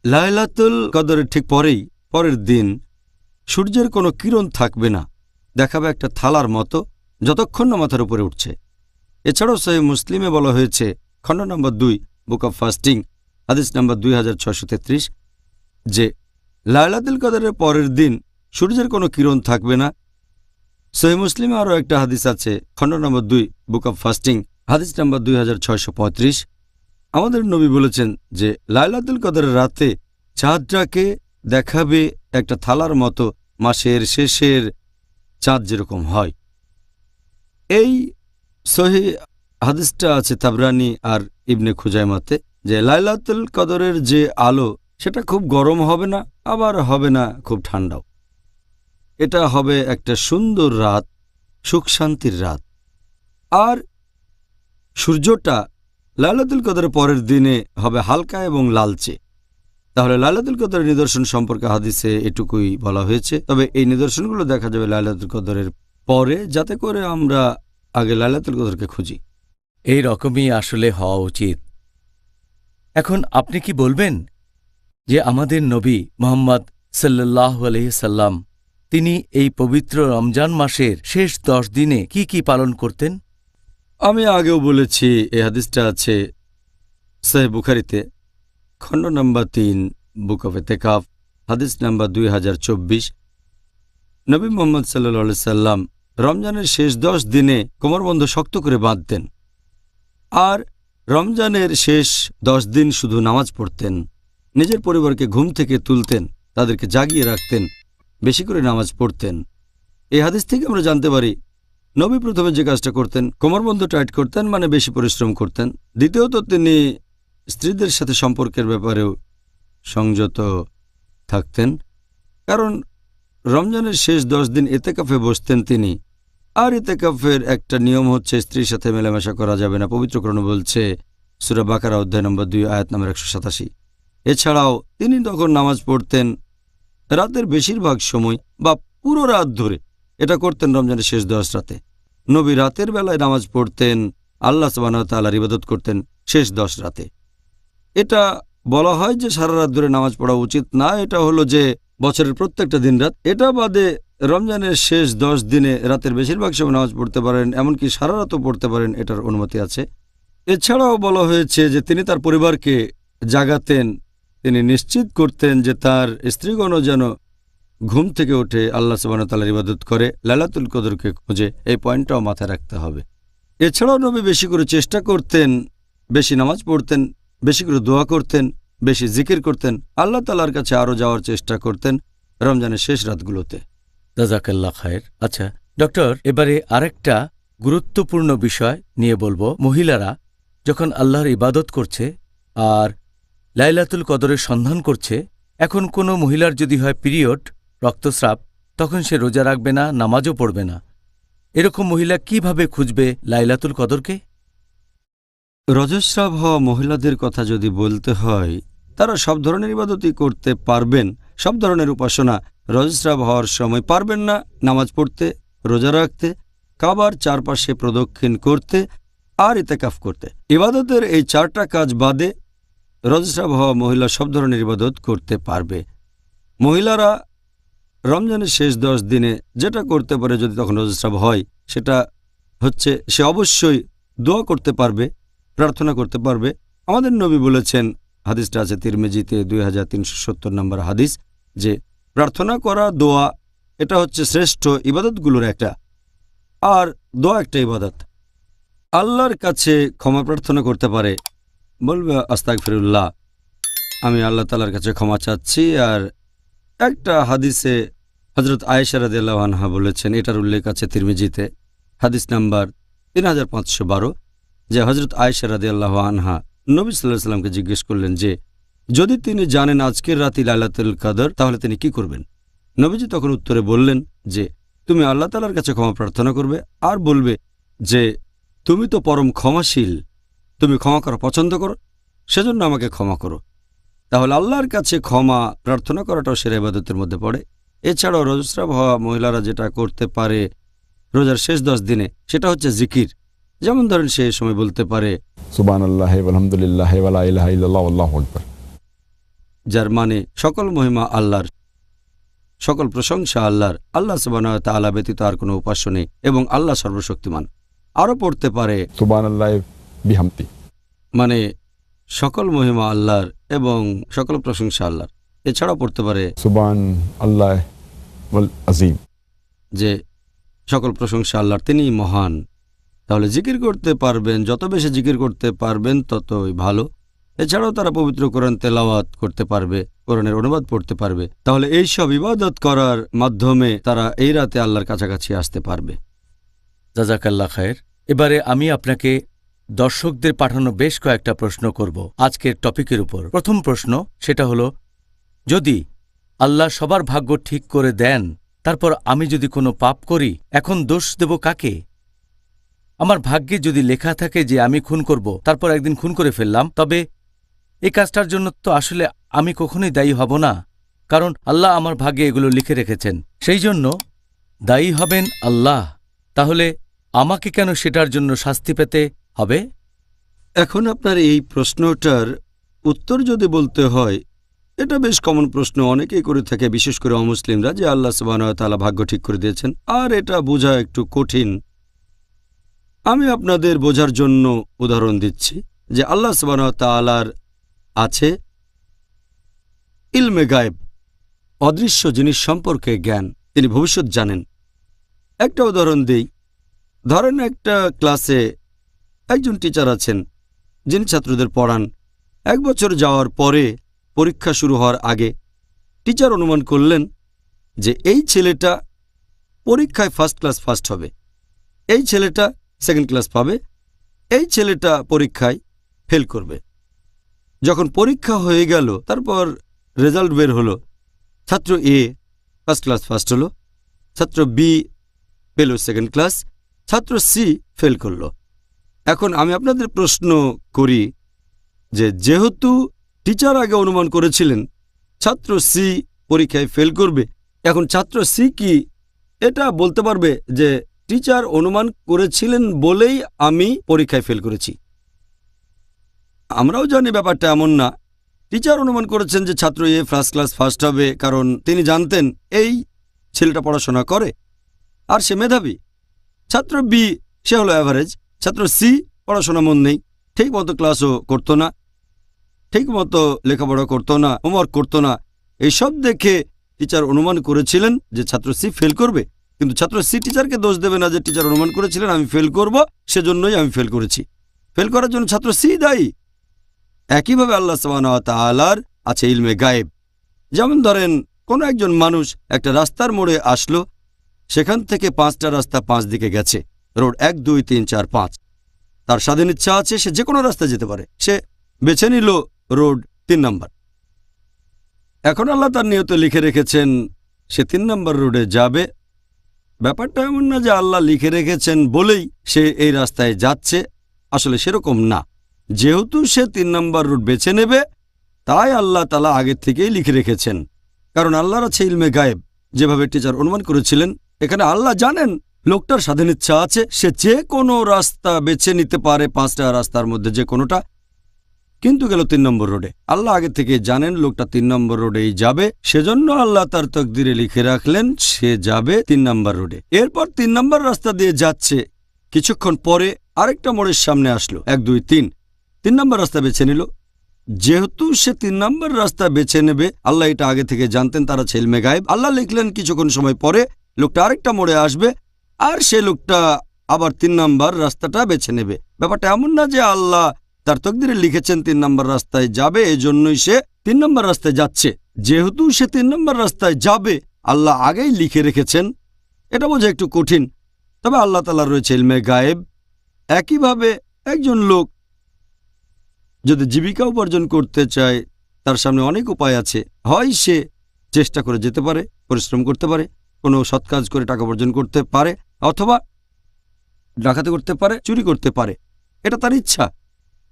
লাইলাতুল কদরের ঠিক পরের দিন সূর্যের কোনো কিরণ থাকবে না, দেখাবে একটা থালার মতো যতক্ষণ না মাথার উপরে উঠছে। এছাড়াও সহিহ মুসলিমে বলা হয়েছে খণ্ড নম্বর 2 বুক অব ফাস্টিং, হাদিস নাম্বার 2633, যে লাইলাতুল কদরের পরের দিন সূর্যের কোনো কিরণ থাকবে না। সহিহ মুসলিমে আরও একটা হাদিস আছে, খণ্ড নম্বর 2, বুক অব ফাস্টিং, হাদিস নাম্বার 2635। আমাদের নবী বলেছেন যে লাইলাতুল কদরের রাতে চাঁদটাকে দেখাবে একটা থালার মতো, মাসের শেষের চাঁদ যেরকম হয়। এই সহিহ হাদিসটা আছে তাবরানী আর ইবনে খুজাইমাতে, যে লাইলাতুল কদরের যে আলো সেটা খুব গরম হবে না, আবার হবে না খুব ঠান্ডাও। এটা হবে একটা সুন্দর রাত, সুখ শান্তির রাত। আর সূর্যটা লাইলাতুল কদরের পরের দিনে হবে হালকা এবং লালচে। তাহলে লাইলাতুল কদরের নিদর্শন সম্পর্কে হাদিসে এটুকুই বলা হয়েছে। তবে এই নিদর্শনগুলো দেখা যাবে লাইলাতুল কদরের পরে, যাতে করে আমরা আগে লাইলাতুল কদরকে খুঁজি। এই রকমই আসলে হওয়া উচিত। এখন আপনি কি বলবেন যে আমাদের নবী মুহাম্মদ সাল্লাল্লাহু আলাইহি সাল্লাম তিনি এই পবিত্র রমজান মাসের শেষ 10 দিনে কি কি পালন করতেন? আমি আগেও বলেছি, এই হাদিসটা আছে সহিহ বুখারীতে, খণ্ড নম্বর 3, বুক অফ ইতিকাফ, হাদিস নাম্বার 2024। নবী মুহাম্মদ সাল্লাল্লাহু আলাইহি সাল্লাম রমজানের শেষ 10 দিনে কোমরবন্ধ শক্ত করে বাঁধতেন, আর রমজানের শেষ 10 দিন শুধু নামাজ পড়তেন। নিজের পরিবারকে ঘুম থেকে তুলতেন, তাদেরকে জাগিয়ে রাখতেন, বেশি করে নামাজ পড়তেন। এই হাদিস থেকে আমরা জানতে পারি নবী প্রথমে যে কাজটা করতেন, কোমরবন্ধ টাইট করতেন, মানে বেশি পরিশ্রম করতেন। দ্বিতীয়ত তিনি স্ত্রীদের সাথে সম্পর্কের ব্যাপারেও সংযত থাকতেন, কারণ রমজানের শেষ 10 দিন ইতিকাফে বসতেন তিনি। আর ইতিকাফের একটা নিয়ম হচ্ছে স্ত্রীর সাথে মেলামেশা করা যাবে না। পবিত্র কোরআন বলছে সূরা বাকারা অধ্যায় নম্বর 2, আয়াত নম্বর 187। এছাড়াও তিনি তখন নামাজ পড়তেন রাতের বেশিরভাগ সময় বা পুরো রাত ধরে। এটা করতেন রমজানের শেষ 10 রাতে। নবী রাতের বেলায় নামাজ পড়তেন, আল্লাহ সুবহানাহু ওয়া তাআলার ইবাদত করতেন শেষ 10 রাতে। এটা বলা হয় যে সারা রাত ধরে নামাজ পড়া উচিত না, এটা হলো যে বছরের প্রত্যেকটা দিন রাত। এটা বাদে রমজানের শেষ 10 দিনে রাতের বেশিরভাগ সময় নামাজ পড়তে পারেন, এমনকি সারা রাতও পড়তে পারেন, এটার অনুমতি আছে। এছাড়াও বলা হয়েছে যে তিনি তার পরিবারকে জাগাতেন, তিনি নিশ্চিত করতেন যে তার স্ত্রীগণ যেন ঘুম থেকে উঠে আল্লাহ সুবহানাহু ওয়া তাআলার ইবাদত করে, লাইলাতুল কদরকে খোঁজে। এই পয়েন্টটাও মাথায় রাখতে হবে। এছাড়াও নবী বেশি করে চেষ্টা করতেন, বেশি নামাজ পড়তেন, বেশি করে দোয়া করতেন, বেশি জিকির করতেন, আল্লাহ তাআলার কাছে আরও যাওয়ার চেষ্টা করতেন রমজানের শেষ রাতগুলোতে। জাযাকাল্লাহ খায়ের। আচ্ছা ডক্টর, এবারে আরেকটা গুরুত্বপূর্ণ বিষয় নিয়ে বলবো। মহিলারা যখন আল্লাহর ইবাদত করছে আর লাইলাতুল কদরের সন্ধান করছে, এখন কোনো মহিলার যদি হয় পিরিয়ড, রক্তস্রাব, তখন সে রোজা রাখবে না, নামাজও পড়বে না। এরকম মহিলা কিভাবে খুঁজবে লাইলাতুল কদরকে? রজস্রাব হওয়া মহিলাদের কথা যদি বলতে হয়, তারা সব ধরনের ইবাদতই করতে পারবেন, সব ধরনের উপাসনা। রজস্রাব হওয়ার সময় পারবেন না নামাজ পড়তে, রোজা রাখতে, কাবার চারপাশে প্রদক্ষিণ করতে আর ইতিকাফ করতে। ইবাদতের এই 4টা কাজ বাদে রজস্রাব হওয়া মহিলা সব ধরনের ইবাদত করতে পারবে। মহিলারা রমজানের শেষ 10 দিনে যেটা করতে পারে যদি তখন রজস্রাব হয়, সেটা হচ্ছে সে অবশ্যই দোয়া করতে পারবে, প্রার্থনা করতে পারবে। আমাদের নবী বলেছেন, হাদিসটা আছে তিরমিজিতে 2370 নম্বর হাদিস, যে প্রার্থনা করা, দোয়া, এটা হচ্ছে শ্রেষ্ঠ ইবাদতগুলোর একটা। আর দোয়া একটা ইবাদত। আল্লাহর কাছে ক্ষমা প্রার্থনা করতে পারে, বলবে আস্তাগফিরুল্লাহ, আমি আল্লাহ তাআলার কাছে ক্ষমা চাচ্ছি। আর একটা হাদিসে হযরত আয়েশা রাদিয়াল্লাহু আনহা বলেছেন, এটার উল্লেখ আছে তিরমিজিতে, হাদিস নাম্বার 3512, যে হযরত আয়েশা রাদিয়াল্লাহু আনহা নবী সাল্লাল্লাহু আলাইহি সাল্লামকে জিজ্ঞেস করলেন যে যদি তিনি জানেন আজকের রাতই লাইলাতুল কদর, তাহলে তিনি কি করবেন? নবীজি তখন উত্তরে বললেন যে তুমি আল্লাহ তাআলার কাছে ক্ষমা প্রার্থনা করবে আর বলবে যে তুমি তো পরম ক্ষমাশীল, তুমি ক্ষমা করা পছন্দ করো, সেজন্য আমাকে ক্ষমা করো। তাহলে আল্লাহর কাছে ক্ষমা প্রার্থনা করাটাও সেরা ইবাদতের মধ্যে পড়ে। এছাড়াও রজস্রাব হওয়া মহিলারা যেটা করতে পারে রোজার শেষ 10 দিনে, সেটা হচ্ছে জিকির। যেমন ধরেন সে সময় বলতে পারে সুবহানাল্লাহি ওয়ালহামদুলিল্লাহি ওয়া লা ইলাহা ইল্লাল্লাহু আল্লাহু আকবার, যার মানে সকল মহিমা আল্লাহর, সকল প্রশংসা আল্লাহর, আল্লাহ সুবহানাহু ওয়া তাআলা ব্যতীত আর কোনো উপাস্য নেই এবং আল্লাহ সর্বশক্তিমান। আরও পড়তে পারে সুবহানাল্লাহি বিহামদি, মানে সকল মহিমা আল্লাহর এবং সকল প্রশংসা আল্লাহর। এছাড়াও পড়তে পারে সুবহান আল্লাহ ওয়াল আজিম। যে সকল প্রশংসা আল্লাহর, তিনিই মহান। তাহলে জিকির করতে পারবেন, যত বেশি জিকির করতে পারবেন ততই ভালো। এছাড়াও তারা পবিত্র কোরআন তেলাওয়াত করতে পারবে, কোরআনের অনুবাদ পড়তে পারবে। তাহলে এই সব ইবাদত করার মাধ্যমে তারা এই রাতে আল্লাহর কাছাকাছি আসতে পারবে। জাজাকাল্লাহ খায়ের। এবারে আমি আপনাকে দর্শকদের পাঠানো বেশ কয়েকটা প্রশ্ন করব আজকের টপিকের উপর। প্রথম প্রশ্ন, সেটা হলো, যদি আল্লাহ সবার ভাগ্য ঠিক করে দেন, তারপর আমি যদি কোনো পাপ করি, এখন দোষ দেব কাকে? আমার ভাগ্যে যদি লেখা থাকে যে আমি খুন করব, তারপর একদিন খুন করে ফেললাম, তবে এই কাজটার জন্য তো আসলে আমি কখনোই দায়ী হব না, কারণ আল্লাহ আমার ভাগ্যে এগুলো লিখে রেখেছেন। সেই জন্য দায়ী হবেন আল্লাহ। তাহলে আমাকে কেন সেটার জন্য শাস্তি পেতে হবে? এখন আপনার এই প্রশ্নটার উত্তর যদি বলতে হয়, এটা বেশ কমন প্রশ্ন, অনেকেই করে থাকে, বিশেষ করে অমুসলিমরা, যে আল্লাহ সুবহানাহু ওয়া তাআলা ভাগ্য ঠিক করে দিয়েছেন, আর এটা বোঝা একটু কঠিন। আমি আপনাদের বোঝার জন্য উদাহরণ দিচ্ছি যে আল্লাহ সুবহানাহু ওয়া তাআলার আছে ইলমে গায়েব, অদৃশ্য জিনিস সম্পর্কে জ্ঞান, তিনি ভবিষ্যৎ জানেন। একটা উদাহরণ দিই। ধরেন একটা ক্লাসে একজন টিচার আছেন যিনি ছাত্রদের পড়ান। 1 বছর যাওয়ার পরে, পরীক্ষা শুরু হওয়ার আগে, টিচার অনুমান করলেন যে এই ছেলেটা পরীক্ষায় ফার্স্ট ক্লাস ফার্স্ট হবে, এই ছেলেটা সেকেন্ড ক্লাস পাবে, এই ছেলেটা পরীক্ষায় ফেল করবে। যখন পরীক্ষা হয়ে গেল, তারপর রেজাল্ট বের হলো, ছাত্র এ ফার্স্ট ক্লাস ফার্স্ট হলো, ছাত্র বি পেল সেকেন্ড ক্লাস, ছাত্র সি ফেল করল। এখন আমি আপনাদের প্রশ্ন করি যে যেহেতু টিচার আগে অনুমান করেছিলেন ছাত্র সি পরীক্ষায় ফেল করবে, এখন ছাত্র সি কি এটা বলতে পারবে যে টিচার অনুমান করেছিলেন বলেই আমি পরীক্ষায় ফেল করেছি? আমরাও জানি ব্যাপারটা এমন না। টিচার অনুমান করেছেন যে ছাত্র এ ফার্স্ট ক্লাস ফার্স্ট হবে, কারণ তিনি জানতেন এই ছেলেটা পড়াশোনা করে আর সে মেধাবী। ছাত্র বি সে হলো অ্যাভারেজ। ছাত্র সি পড়াশোনা মন নেই, ঠিক মতো ক্লাসও করতো না, ঠিক মতো লেখাপড়া করতো না, হোমওয়ার্ক করতো না। এইসব দেখে টিচার অনুমান করেছিলেন যে ছাত্র সি ফেল করবে, কিন্তু ছাত্র সি টিচারকে দোষ দেবে না যে টিচার অনুমান করেছিলেন আমি ফেল করব, সেজন্যই আমি ফেল করেছি। ফেল করার জন্য ছাত্র সি দায়ী। একইভাবে আল্লাহ সুবহানাহু ওয়া তাআলার আছে ইলমে গায়েব। যেমন ধরেন কোনো একজন মানুষ একটা রাস্তার মোড়ে আসলো, সেখান থেকে 5টা রাস্তা 5 দিকে গেছে, রোড 1 2 3 4 5। তার স্বাধীন ইচ্ছা আছে, সে যে কোনো রাস্তায় যেতে পারে, সে বেছে নিল রোড 3 নম্বর। এখন আল্লাহ তার নিয়তে লিখে রেখেছেন সে 3 নম্বর রোডে যাবে। ব্যাপারটা এমন না যে আল্লাহ লিখে রেখেছেন বলেই সে এই রাস্তায় যাচ্ছে, আসলে সেরকম না। যেহেতু সে 3 নম্বর রুট বেছে নেবে, তাই আল্লাহ তাআলা আগে থেকেই লিখে রেখেছেন, কারণ আল্লাহর আছে ইলমে গায়েব। যেভাবে টিচার অনুমান করেছিলেন, এখানে আল্লাহ জানেন লোকটার স্বাধীন ইচ্ছা আছে, সে যে কোনো রাস্তা বেছে নিতে পারে, 5টা রাস্তার মধ্যে যে কোনোটা, কিন্তু গেল 3 নম্বর রোডে। আল্লাহ আগে থেকে জানেন লোকটা 3 নম্বর রোডেই যাবে, সেজন্য আল্লাহ তার তকদিরে লিখে রাখলেন সে যাবে 3 নম্বর রোডে। এরপর 3 নম্বর রাস্তা দিয়ে যাচ্ছে, কিছুক্ষণ পরে আরেকটা মোড়ের সামনে আসলো, 1 2 3 নম্বর রাস্তা বেছে নিল। যেহেতু সে 3 নম্বর রাস্তা বেছে নেবে, আল্লাহ এটা আগে থেকে জানতেন, তারা আছে ইলমে গায়েব। আল্লাহ লিখলেন কিছুক্ষণ সময় পরে লোকটা আরেকটা মোড়ে আসবে, আর সে লোকটা আবার 3 নম্বর রাস্তাটা বেছে নেবে। ব্যাপারটা এমন না যে আল্লাহ তার তকদিরে লিখেছেন 3 নম্বর রাস্তায় যাবে, এজন্যই সে 3 নম্বর রাস্তায় যাচ্ছে। যেহেতু সে 3 নম্বর রাস্তায় যাবে, আল্লাহ আগেই লিখে রেখেছেন। এটা বোঝা একটু কঠিন, তবে আল্লাহ তাআলার রয়েছে ইলমে গায়েব। একইভাবে একজন লোক যদি জীবিকা উপার্জন করতে চায়, তার সামনে অনেক উপায় আছে। হয় সে চেষ্টা করে যেতে পারে, পরিশ্রম করতে পারে, কোনো সৎ কাজ করে টাকা উপার্জন করতে পারে, অথবা ডাকাতি করতে পারে, চুরি করতে পারে। এটা তার ইচ্ছা,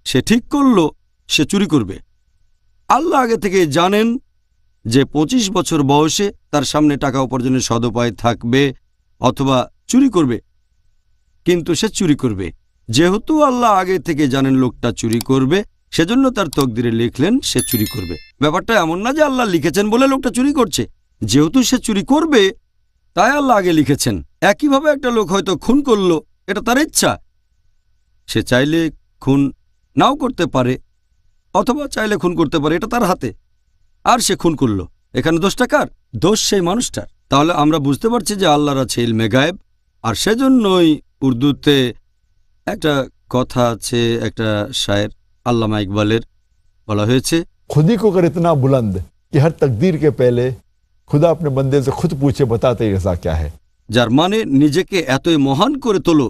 সে ঠিক করলো সে চুরি করবে। আল্লাহ আগে থেকে জানেন যে 25 বছর বয়সে তার সামনে টাকা উপার্জনের সদুপায় থাকবে, অথবা চুরি করবে, কিন্তু সে চুরি করবে। যেহেতু আল্লাহ আগে থেকে জানেন লোকটা চুরি করবে, সেজন্য তার তকদিরে লিখলেন সে চুরি করবে। ব্যাপারটা এমন না যে আল্লাহ লিখেছেন বলে লোকটা চুরি করছে, যেহেতু সে চুরি করবে তাই আল্লাহ আগে লিখেছেন। একইভাবে একটা লোক হয়তো খুন করলো, এটা তার ইচ্ছা, সে চাইলে খুন নাও করতে পারে, অথবা চাইলে খুন করতে পারে, এটা তার হাতে। আর সে খুন করলো, এখানে দোষটা কার? দোষ সেই মানুষটার। তাহলে আমরা বুঝতে পারছি যে আল্লাহর আছে ইলমে গায়েব। আর সেজন্যই উর্দুতে একটা কথা আছে, একটা শায়ের আল্লামা ইকবালের, বলা হয়েছে, खुद ही को कर इतना बुलंद कि हर तकदीर के पहले खुदा अपने बंदे से खुद पूछे बताते ही रजा क्या है। যার মানে নিজেকে এতই মহান করে তোলো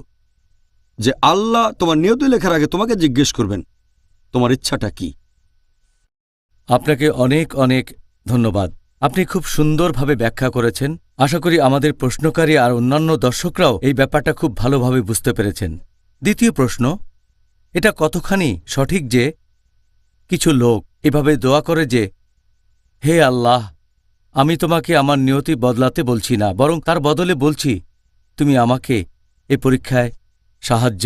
যে আল্লাহ তোমার নিয়তি লেখার আগে তোমাকে জিজ্ঞেস করবেন তোমার ইচ্ছাটা কি। আপনাকে অনেক অনেক ধন্যবাদ। আপনি খুব সুন্দরভাবে ব্যাখ্যা করেছেন। আশা করি আমাদের প্রশ্নকারী আর অন্যান্য দর্শকরাও এই ব্যাপারটা খুব ভালোভাবে বুঝতে পেরেছেন। দ্বিতীয় প্রশ্ন, এটা কতখানি সঠিক যে কিছু লোক এভাবে দোয়া করে যে, হে আল্লাহ, আমি তোমাকে আমার নিয়তি বদলাতে বলছি না, বরং তার বদলে বলছি তুমি আমাকে এ পরীক্ষায় সাহায্য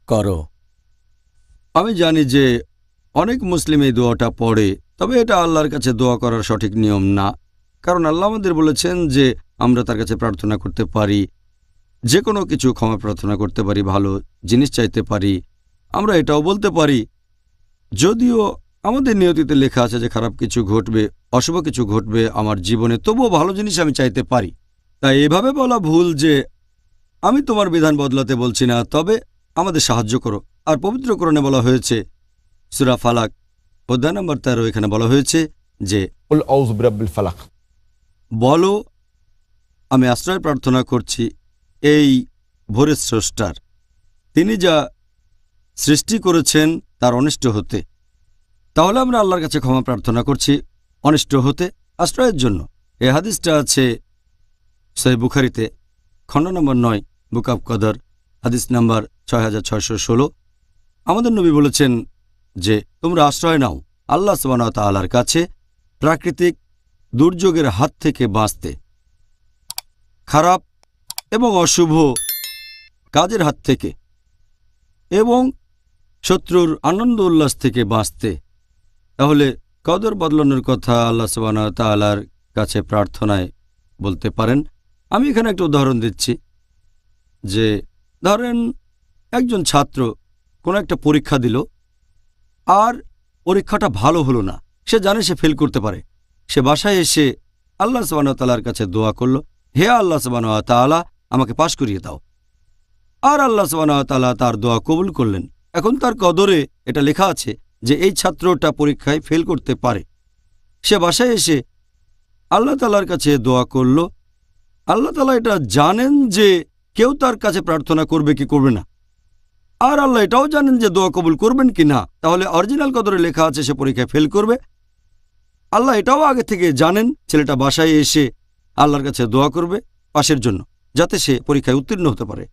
করো। আমি জানি যে অনেক মুসলিম এই দোয়াটা পড়ে, তবে এটা আল্লাহর কাছে দোয়া করার সঠিক নিয়ম না। কারণ আল্লাহ আমাদের বলেছেন যে আমরা তার কাছে প্রার্থনা করতে পারি, যে কোনো কিছু ক্ষমা প্রার্থনা করতে পারি, ভালো জিনিস চাইতে পারি। আমরা এটাও বলতে পারি, যদিও আমাদের নিয়তিতে লেখা আছে যে খারাপ কিছু ঘটবে, অশুভ কিছু ঘটবে আমার জীবনে, তবুও ভালো জিনিস আমি চাইতে পারি। তাই এভাবে বলা ভুল যে আমি তোমার বিধান বদলাতে বলছি না, তবে আমাদের সাহায্য করো। আর পবিত্র কোরআনে বলা হয়েছে, সূরা ফালাক অধ্যায় নম্বর 13, এখানে বলা হয়েছে যে कुल औज़ु बिरब्बिल फलक। বলো আমি আশ্রয় প্রার্থনা করছি এই ভোরের স্রষ্টার, তিনি যা সৃষ্টি করেছেন তার অনিষ্ট হতে। তাহলে আমরা আল্লাহর কাছে ক্ষমা প্রার্থনা করছি অনিষ্ট হতে, আশ্রয়ের জন্য। এই হাদিসটা আছে সহিহ বুখারীতে, খণ্ড নম্বর 9, বুক অব কদর, হাদিস নাম্বার 6616। আমাদের নবী বলেছেন যে তোমরা আশ্রয় নাও আল্লাহ সুবহানাহু ওয়া তাআলার কাছে প্রাকৃতিক দুর্যোগের হাত থেকে বাঁচতে, খারাপ এবং অশুভ কাজের হাত থেকে, এবং শত্রুর আনন্দ উল্লাস থেকে বাঁচতে। তাহলে কদর বদলানোর কথা আল্লাহ সুবহানাহু ওয়া তাআলার কাছে প্রার্থনায় বলতে পারেন। আমি এখানে একটা উদাহরণ দিচ্ছি যে ধরেন একজন ছাত্র কোনো একটা পরীক্ষা দিল আর পরীক্ষাটা ভালো হলো না, সে জানে সে ফেল করতে পারে। সে বাসায় এসে আল্লাহ সুবহানাহু ওয়া তাআলার কাছে দোয়া করল, হে আল্লাহ সুবহানাহু ওয়া তাআলা আমাকে পাশ করিয়ে দাও। আর আল্লাহ সুবহানাহু ওয়া তাআলা তার দোয়া কবুল করলেন। এখন তার কদরে এটা লেখা আছে যে এই ছাত্রটা পরীক্ষায় ফেল করতে পারে। সে বাসায় এসে আল্লাহ তাআলার কাছে দোয়া করল। আল্লাহ তাআলা এটা জানেন যে কেউ তার কাছে প্রার্থনা করবে কি করবে না, আর আল্লাহ এটাও জানেন যে দোয়া কবুল করবেন কি না। তাহলে অরিজিনাল কদরে লেখা আছে সে পরীক্ষায় ফেল করবে। আল্লাহ এটাও আগে থেকে জানেন ছেলেটা বাসায় এসে আল্লাহর কাছে দোয়া করবে পাশের জন্য, যাতে সে পরীক্ষায় উত্তীর্ণ হতে পারে।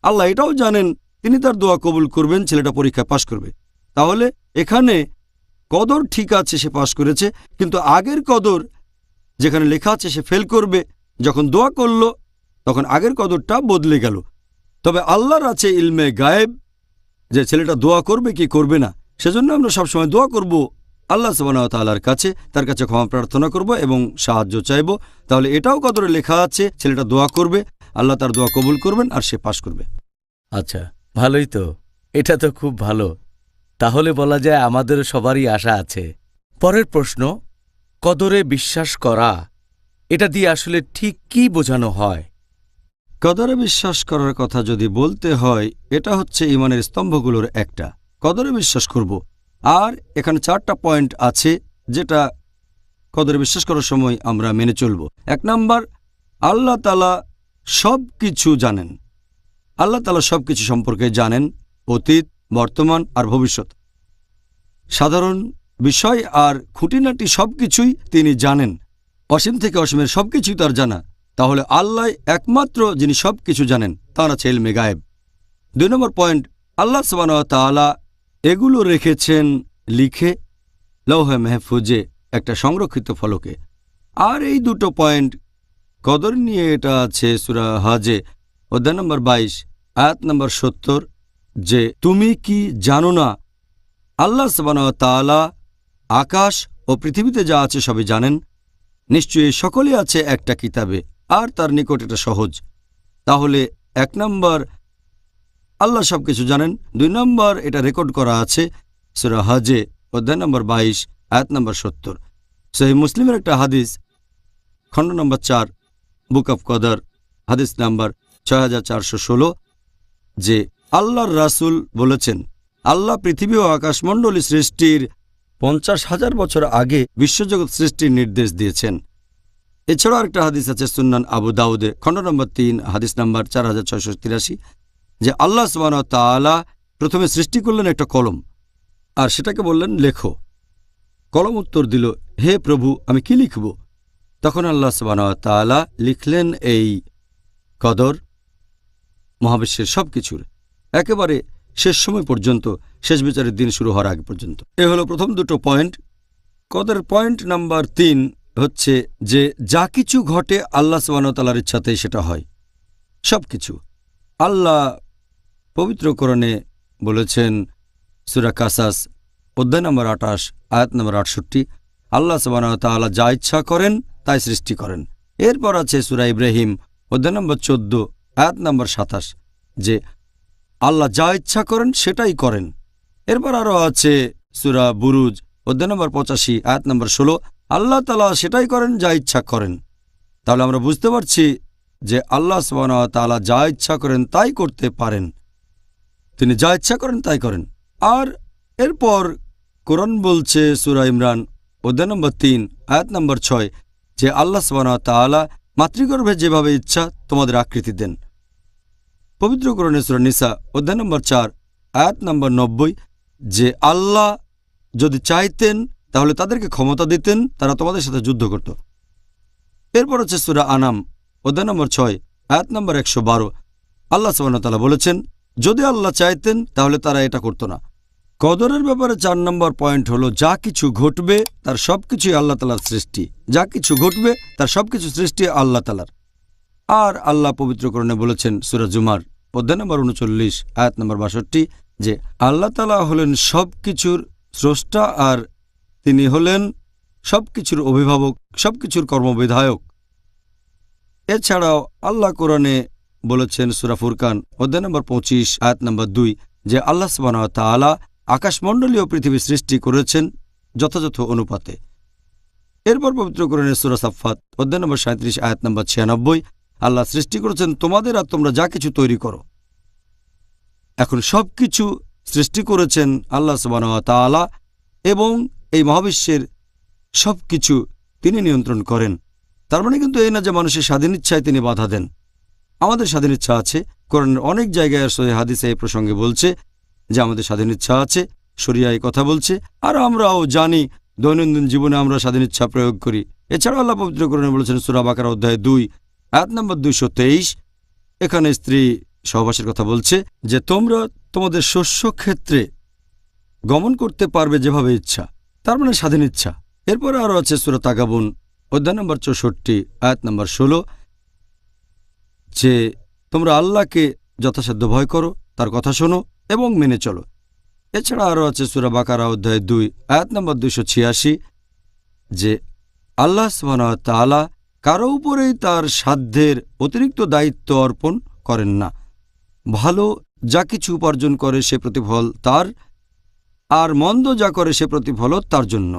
আল্লাহ এটাও জানেন তিনি তার দোয়া কবুল করবেন, ছেলেটা পরীক্ষায় পাশ করবে। তাহলে এখানে কদর ঠিক আছে, সে পাশ করেছে, কিন্তু আগের কদর যেখানে লেখা আছে সে ফেল করবে, যখন দোয়া করল তখন আগের কদরটা বদলে গেল। তবে আল্লাহর আছে ইলমে গায়েব যে ছেলেটা দোয়া করবে কি করবে না। সেজন্য আমরা সবসময় দোয়া করব আল্লাহ সুবহানাহু ওয়া তাআলার কাছে, তার কাছে ক্ষমা প্রার্থনা করব এবং সাহায্য চাইব। তাহলে এটাও কদরে লেখা আছে ছেলেটা দোয়া করবে, আল্লাহ তার দোয়া কবুল করবেন আর সে পাশ করবে। আচ্ছা, ভালোই তো, এটা তো খুব ভালো। তাহলে বলা যায় আমাদের সবারই আশা আছে। পরের প্রশ্ন, কদরে বিশ্বাস করা, এটা দিয়ে আসলে ঠিক কি বোঝানো হয়? কদরে বিশ্বাস করার কথা যদি বলতে হয়, এটা হচ্ছে ঈমানের স্তম্ভগুলোর একটা। কদরে বিশ্বাস করব, আর এখানে 4টা পয়েন্ট আছে যেটা কদরে বিশ্বাস করার সময় আমরা মেনে চলব। 1 নাম্বার, আল্লাহ তাআলা সব কিছু জানেন। আল্লাহ তাআলা সব কিছু সম্পর্কে জানেন, অতীত, বর্তমান আর ভবিষ্যৎ। সাধারণ বিষয় আর খুঁটিনাটি সব কিছুই তিনি জানেন। অসীম থেকে অসীমের সব কিছুই তার জানা। তাহলে আল্লাহ একমাত্র যিনি সব কিছু জানেন, তাঁর আছে ইলমে গায়েব। 2 নম্বর পয়েন্ট, আল্লাহ সুবহানাহু ওয়া তাআলা এগুলো রেখেছেন লিখে লৌহে মাহফুজে, একটা সংরক্ষিত ফলকে। আর এই 2টো পয়েন্ট কদর নিয়ে এটা আছে সূরা হজে অধ্যায় নম্বর 22, আয়াত নম্বর 70, যে তুমি কি জানো না আল্লাহ সুবহানাহু ওয়া তাআলা আকাশ ও পৃথিবীতে যা আছে সবই জানেন। নিশ্চয়ই সকলেই আছে একটা কিতাবে, আর তার নিকট এটা সহজ। তাহলে 1 নম্বর, আল্লাহ সব কিছু জানেন। 2 নম্বর, এটা রেকর্ড করা আছে সূরা হজে অধ্যায় নম্বর 22 আয়াত নম্বর 70। সহিহ মুসলিমের একটা হাদিস, খণ্ড নম্বর 4, বুক অফ কদর, হাদিস নাম্বার 6416, যে আল্লাহর রাসূল বলেছেন, আল্লাহ পৃথিবী ও আকাশমণ্ডলী সৃষ্টির 50,000 বছর আগে বিশ্বজগৎ সৃষ্টির নির্দেশ দিয়েছেন। এছাড়াও একটা হাদিস আছে সুন্নান আবু দাউদে, খণ্ড নম্বর 3, হাদিস নাম্বার 4683, যে আল্লাহ সুবহানাহু ওয়া তাআলা প্রথমে সৃষ্টি করলেন একটা কলম, আর সেটাকে বললেন লেখো। কলম উত্তর দিল, হে প্রভু, আমি কি লিখব? তখন আল্লাহ সুবহানাহু ওয়া তাআলা লিখলেন এই কদর, মহাবিশ্বের সব কিছুর, একেবারে শেষ সময় পর্যন্ত, শেষ বিচারের দিন শুরু হওয়ার আগে পর্যন্ত। এ হলো প্রথম দুটো পয়েন্ট। কদর পয়েন্ট নাম্বার 3 হচ্ছে যে যা কিছু ঘটে আল্লাহ সুবহানাহু ওয়া তাআলার ইচ্ছাতেই সেটা হয়, সব কিছু। আল্লাহ পবিত্র কোরআনে বলেছেন, সূরা কাসাস অধ্যায় নম্বর 28 আয়াত নম্বর 68, আল্লাহ সুবহানাহু ওয়া তাআলা যা ইচ্ছা করেন তাই সৃষ্টি করেন। এরপর আছে সূরা ইব্রাহিম অধ্যায় নম্বর 14 আয়াত নম্বর 27, যে আল্লাহ যা ইচ্ছা করেন সেটাই করেন। এরপর আরও আছে সূরা বুরুজ অধ্যায় নম্বর 85 আয়াত নম্বর 16, আল্লাহ তাআলা সেটাই করেন যা ইচ্ছা করেন। তাহলে আমরা বুঝতে পারছি যে আল্লাহ সুবহানাহু ওয়া তাআলা যা ইচ্ছা করেন তাই করতে পারেন, তিনি যা ইচ্ছা করেন তাই করেন। আর এরপর কোরআন বলছে সূরা ইমরান অধ্যায় নম্বর 3 আয়াত নম্বর 6, যে আল্লাহ সুবহানাহু ওয়া তাআলা মাতৃগর্ভে যেভাবে ইচ্ছা তোমাদের আকৃতি দেন। পবিত্র কোরআনে সূরা নিসা অধ্যায় নম্বর 4 আয়াত নম্বর 90, যে আল্লাহ যদি চাইতেন তাহলে তাদেরকে ক্ষমতা দিতেন, তারা তোমাদের সাথে যুদ্ধ করত। এরপর হচ্ছে সূরা আনাম অধ্যায় নম্বর 6 আয়াত নম্বর 112, আল্লাহ সুবহানাহু ওয়া তাআলা বলেছেন, যদি আল্লাহ চাইতেন তাহলে তারা এটা করত না। কদরের ব্যাপারে 4 নম্বর পয়েন্ট হলো, যা কিছু ঘটবে তার সবকিছুই আল্লাহ তাআলার সৃষ্টি, যা কিছু ঘটবে তার সবকিছু সৃষ্টি আল্লাহ তাআলার। আর আল্লাহ পবিত্র কোরআনে বলেছেন সূরা জুমার অধ্যায় নম্বর 39 আয়াত নম্বর 62, যে আল্লাহ তাআলা হলেন সবকিছুর স্রষ্টা, আর তিনি হলেন সবকিছুর অভিভাবক, সবকিছুর কর্মবিধায়ক। এছাড়াও আল্লাহ কোরআনে বলেছেন সূরা ফুরকান অধ্যায় নম্বর 25 আয়াত নম্বর 2, যে আল্লাহ সুবহানাহু ওয়া তাআলা আকাশমণ্ডলী ও পৃথিবী সৃষ্টি করেছেন যথাযথ অনুপাতে। এরপর পবিত্র কোরআনে সূরা সাফফাত অধ্যায় নম্বর 37 আয়াত নম্বর 96, আল্লাহ সৃষ্টি করেছেন তোমাদের আর তোমরা যা কিছু তৈরি করো। এখন সব কিছু সৃষ্টি করেছেন আল্লাহ সুবহানাহু ওয়া তাআলা, এবং এই মহাবিশ্বের সব কিছু তিনি নিয়ন্ত্রণ করেন। তার মানে কিন্তু এই না যে মানুষের স্বাধীন ইচ্ছায় তিনি বাধা দেন। আমাদের স্বাধীন ইচ্ছা আছে, কোরআনের অনেক জায়গায় সহিহ হাদিসে এই প্রসঙ্গে বলছে যে আমাদের স্বাধীন ইচ্ছা আছে, শরিয়া এই কথা বলছে, আর আমরাও জানি দৈনন্দিন জীবনে আমরা স্বাধীন ইচ্ছা প্রয়োগ করি। এছাড়াও আল্লাহ পবিত্র কোরআনে বলেছেন সূরা বাকারা অধ্যায় 2 আয়াত নম্বর 223, এখানে স্ত্রী সহবাসের কথা বলছে, যে তোমরা তোমাদের শস্য ক্ষেত্রে গমন করতে পারবে যেভাবে ইচ্ছা, তার মানে স্বাধীন ইচ্ছা। এরপরে আরও আছে সূরা তাগাবুন অধ্যায় নম্বর 64 আয়াত নম্বর 16, যে তোমরা আল্লাহকে যথাসাধ্য ভয় করো, তার কথা শোনো এবং মেনে চলো। এছাড়া আরও আছে সূরা বাকারা অধ্যায় 2 আয়াত নম্বর 286, যে আল্লাহ সুবহানাহু ওয়া তাআলা কারো উপরেই তার সাধ্যের অতিরিক্ত দায়িত্ব অর্পণ করেন না। ভালো যা কিছু উপার্জন করে সে প্রতিফল তার, আর মন্দ যা করে সে প্রতিফলও তার জন্য।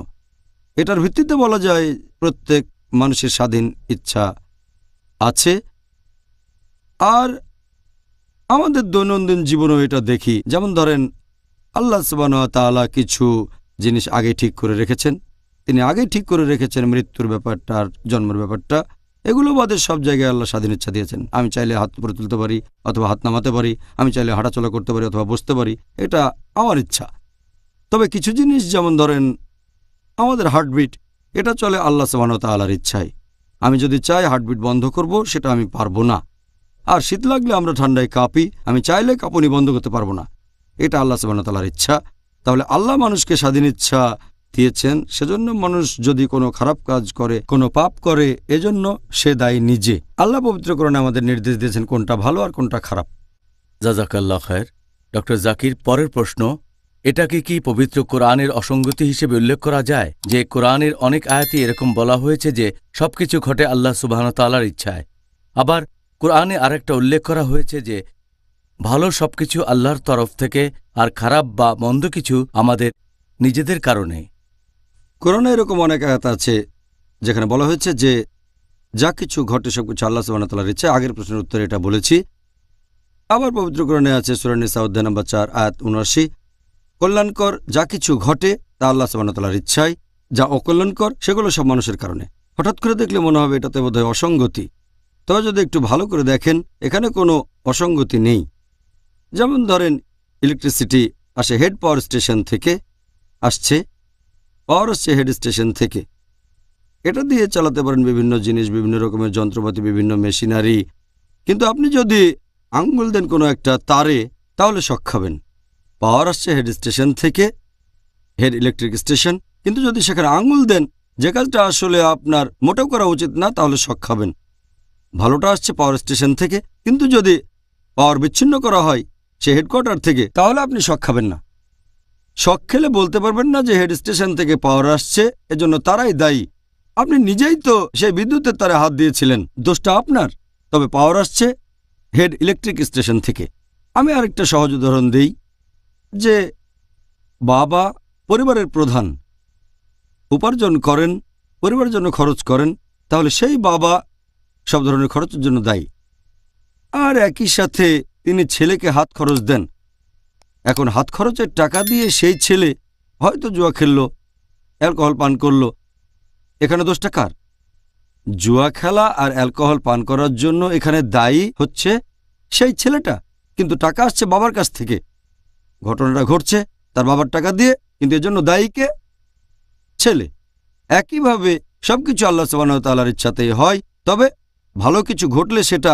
এটার ভিত্তিতে বলা যায় প্রত্যেক মানুষের স্বাধীন ইচ্ছা আছে। আর আমাদের দৈনন্দিন জীবনেও এটা দেখি, যেমন ধরেন আল্লাহ সুবহানাহু ওয়া তাআলা কিছু জিনিস আগে ঠিক করে রেখেছেন। তিনি আগেই ঠিক করে রেখেছেন মৃত্যুর ব্যাপারটা আর জন্মের ব্যাপারটা। এগুলো বাদে সব জায়গায় আল্লাহ স্বাধীন ইচ্ছা দিয়েছেন। আমি চাইলে হাত উপরে তুলতে পারি অথবা হাত নামাতে পারি, আমি চাইলে হাঁটাচলা করতে পারি অথবা বসতে পারি, এটা আমার ইচ্ছা। তবে কিছু জিনিস যেমন ধরেন আমাদের হার্টবিট, এটা চলে আল্লাহ সুবহানাহু ওয়া তাআলার ইচ্ছায়। আমি যদি চাই হার্টবিট বন্ধ করব, সেটা আমি পারবো না। আর শীত লাগলে আমরা ঠান্ডায় কাঁপি, আমি চাইলে কাঁপুনি বন্ধ করতে পারবো না, এটা আল্লাহ সুবহানাহু ওয়া তাআলার ইচ্ছা। তাহলে আল্লাহ মানুষকে স্বাধীন ইচ্ছা দিয়েছেন, সেজন্য মানুষ যদি কোনো খারাপ কাজ করে, কোনো পাপ করে, এজন্য সে দায়ী নিজে। আল্লাহ পবিত্র কোরআনে আমাদের নির্দেশ দিয়েছেন কোনটা ভালো আর কোনটা খারাপ। জাযাকাল্লাহ খায়ের। ডক্টর জাকির, পরের প্রশ্ন, এটাকে কি পবিত্র কোরআনের অসঙ্গতি হিসেবে উল্লেখ করা যায় যে কোরআনের অনেক আয়াতে এরকম বলা হয়েছে যে সবকিছু ঘটে আল্লাহ সুবহানাহু ওয়া তাআলার ইচ্ছায়, আবার কোরআনে আরেকটা উল্লেখ করা হয়েছে যে ভালো সবকিছু আল্লাহর তরফ থেকে আর খারাপ বা মন্দ কিছু আমাদের নিজেদের কারণে। কোরআনে এরকম অনেক আয়াত আছে যেখানে বলা হয়েছে যে যা কিছু ঘটে সবকিছু আল্লাহ সুবহানাহু ওয়া তাআলার ইচ্ছা। আগের প্রশ্নের উত্তরে এটা বলেছি। আবার পবিত্র কোরআনে আছে সূরা নিসা অধ্যায় নম্বর 4 আয়াত 79, কল্যাণকর যা কিছু ঘটে তা আল্লাহ সুবহানাহু ওয়া তাআলার ইচ্ছায়, যা অকল্যাণকর সেগুলো সব মানুষের কারণে। হঠাৎ করে দেখলে মনে হবে এটাতে বোধহয় অসঙ্গতি, তবে যদি একটু ভালো করে দেখেন এখানে কোনো অসঙ্গতি নেই। যেমন ধরেন ইলেকট্রিসিটি আসে হেড পাওয়ার স্টেশন থেকে, পাওয়ার আসছে হেড স্টেশন থেকে। এটা দিয়ে চালাতে পারেন বিভিন্ন জিনিস, বিভিন্ন রকমের যন্ত্রপাতি, বিভিন্ন মেশিনারি। কিন্তু আপনি যদি আঙ্গুল দেন কোনো একটা তারে তাহলে শক খাবেন। পাওয়ার আসছে হেড স্টেশন থেকে, হেড ইলেকট্রিক স্টেশন, কিন্তু যদি সেখানে আঙ্গুল দেন যে কাজটা আসলে আপনার মোটেও করা উচিত না তাহলে শক খাবেন। ভালোটা আসছে পাওয়ার স্টেশন থেকে, কিন্তু যদি পাওয়ার বিচ্ছিন্ন করা হয় সে হেডকোয়ার্টার থেকে তাহলে আপনি শক খাবেন না। শক খেলে বলতে পারবেন না যে হেড স্টেশন থেকে পাওয়ার আসছে এজন্য তারাই দায়ী। আপনি নিজেই তো সেই বিদ্যুতের তারে হাত দিয়েছিলেন, দোষটা আপনার। তবে পাওয়ার আসছে হেড ইলেকট্রিক স্টেশন থেকে। আমি আরেকটা সহজ উদাহরণ দিই যে বাবা পরিবারের প্রধান, উপার্জন করেন, পরিবারের জন্য খরচ করেন, তাহলে সেই বাবা সব ধরনের খরচের জন্য দায়ী। আর একই সাথে তিনি ছেলেকে হাত খরচ দেন। এখন হাত খরচের টাকা দিয়ে সেই ছেলে হয়তো জুয়া খেলল, অ্যালকোহল পান করল, এখানে দোষটা কার? জুয়া খেলা আর অ্যালকোহল পান করার জন্য এখানে দায়ী হচ্ছে সেই ছেলেটা, কিন্তু টাকা আসছে বাবার কাছ থেকে। ঘটনাটা ঘটছে তার বাবার টাকা দিয়ে, কিন্তু এর জন্য দায়ী কে? ছেলে। একইভাবে সবকিছু আল্লাহ সুবহানাহু ওয়া তাআলার ইচ্ছাতেই হয়, তবে ভালো কিছু ঘটলে সেটা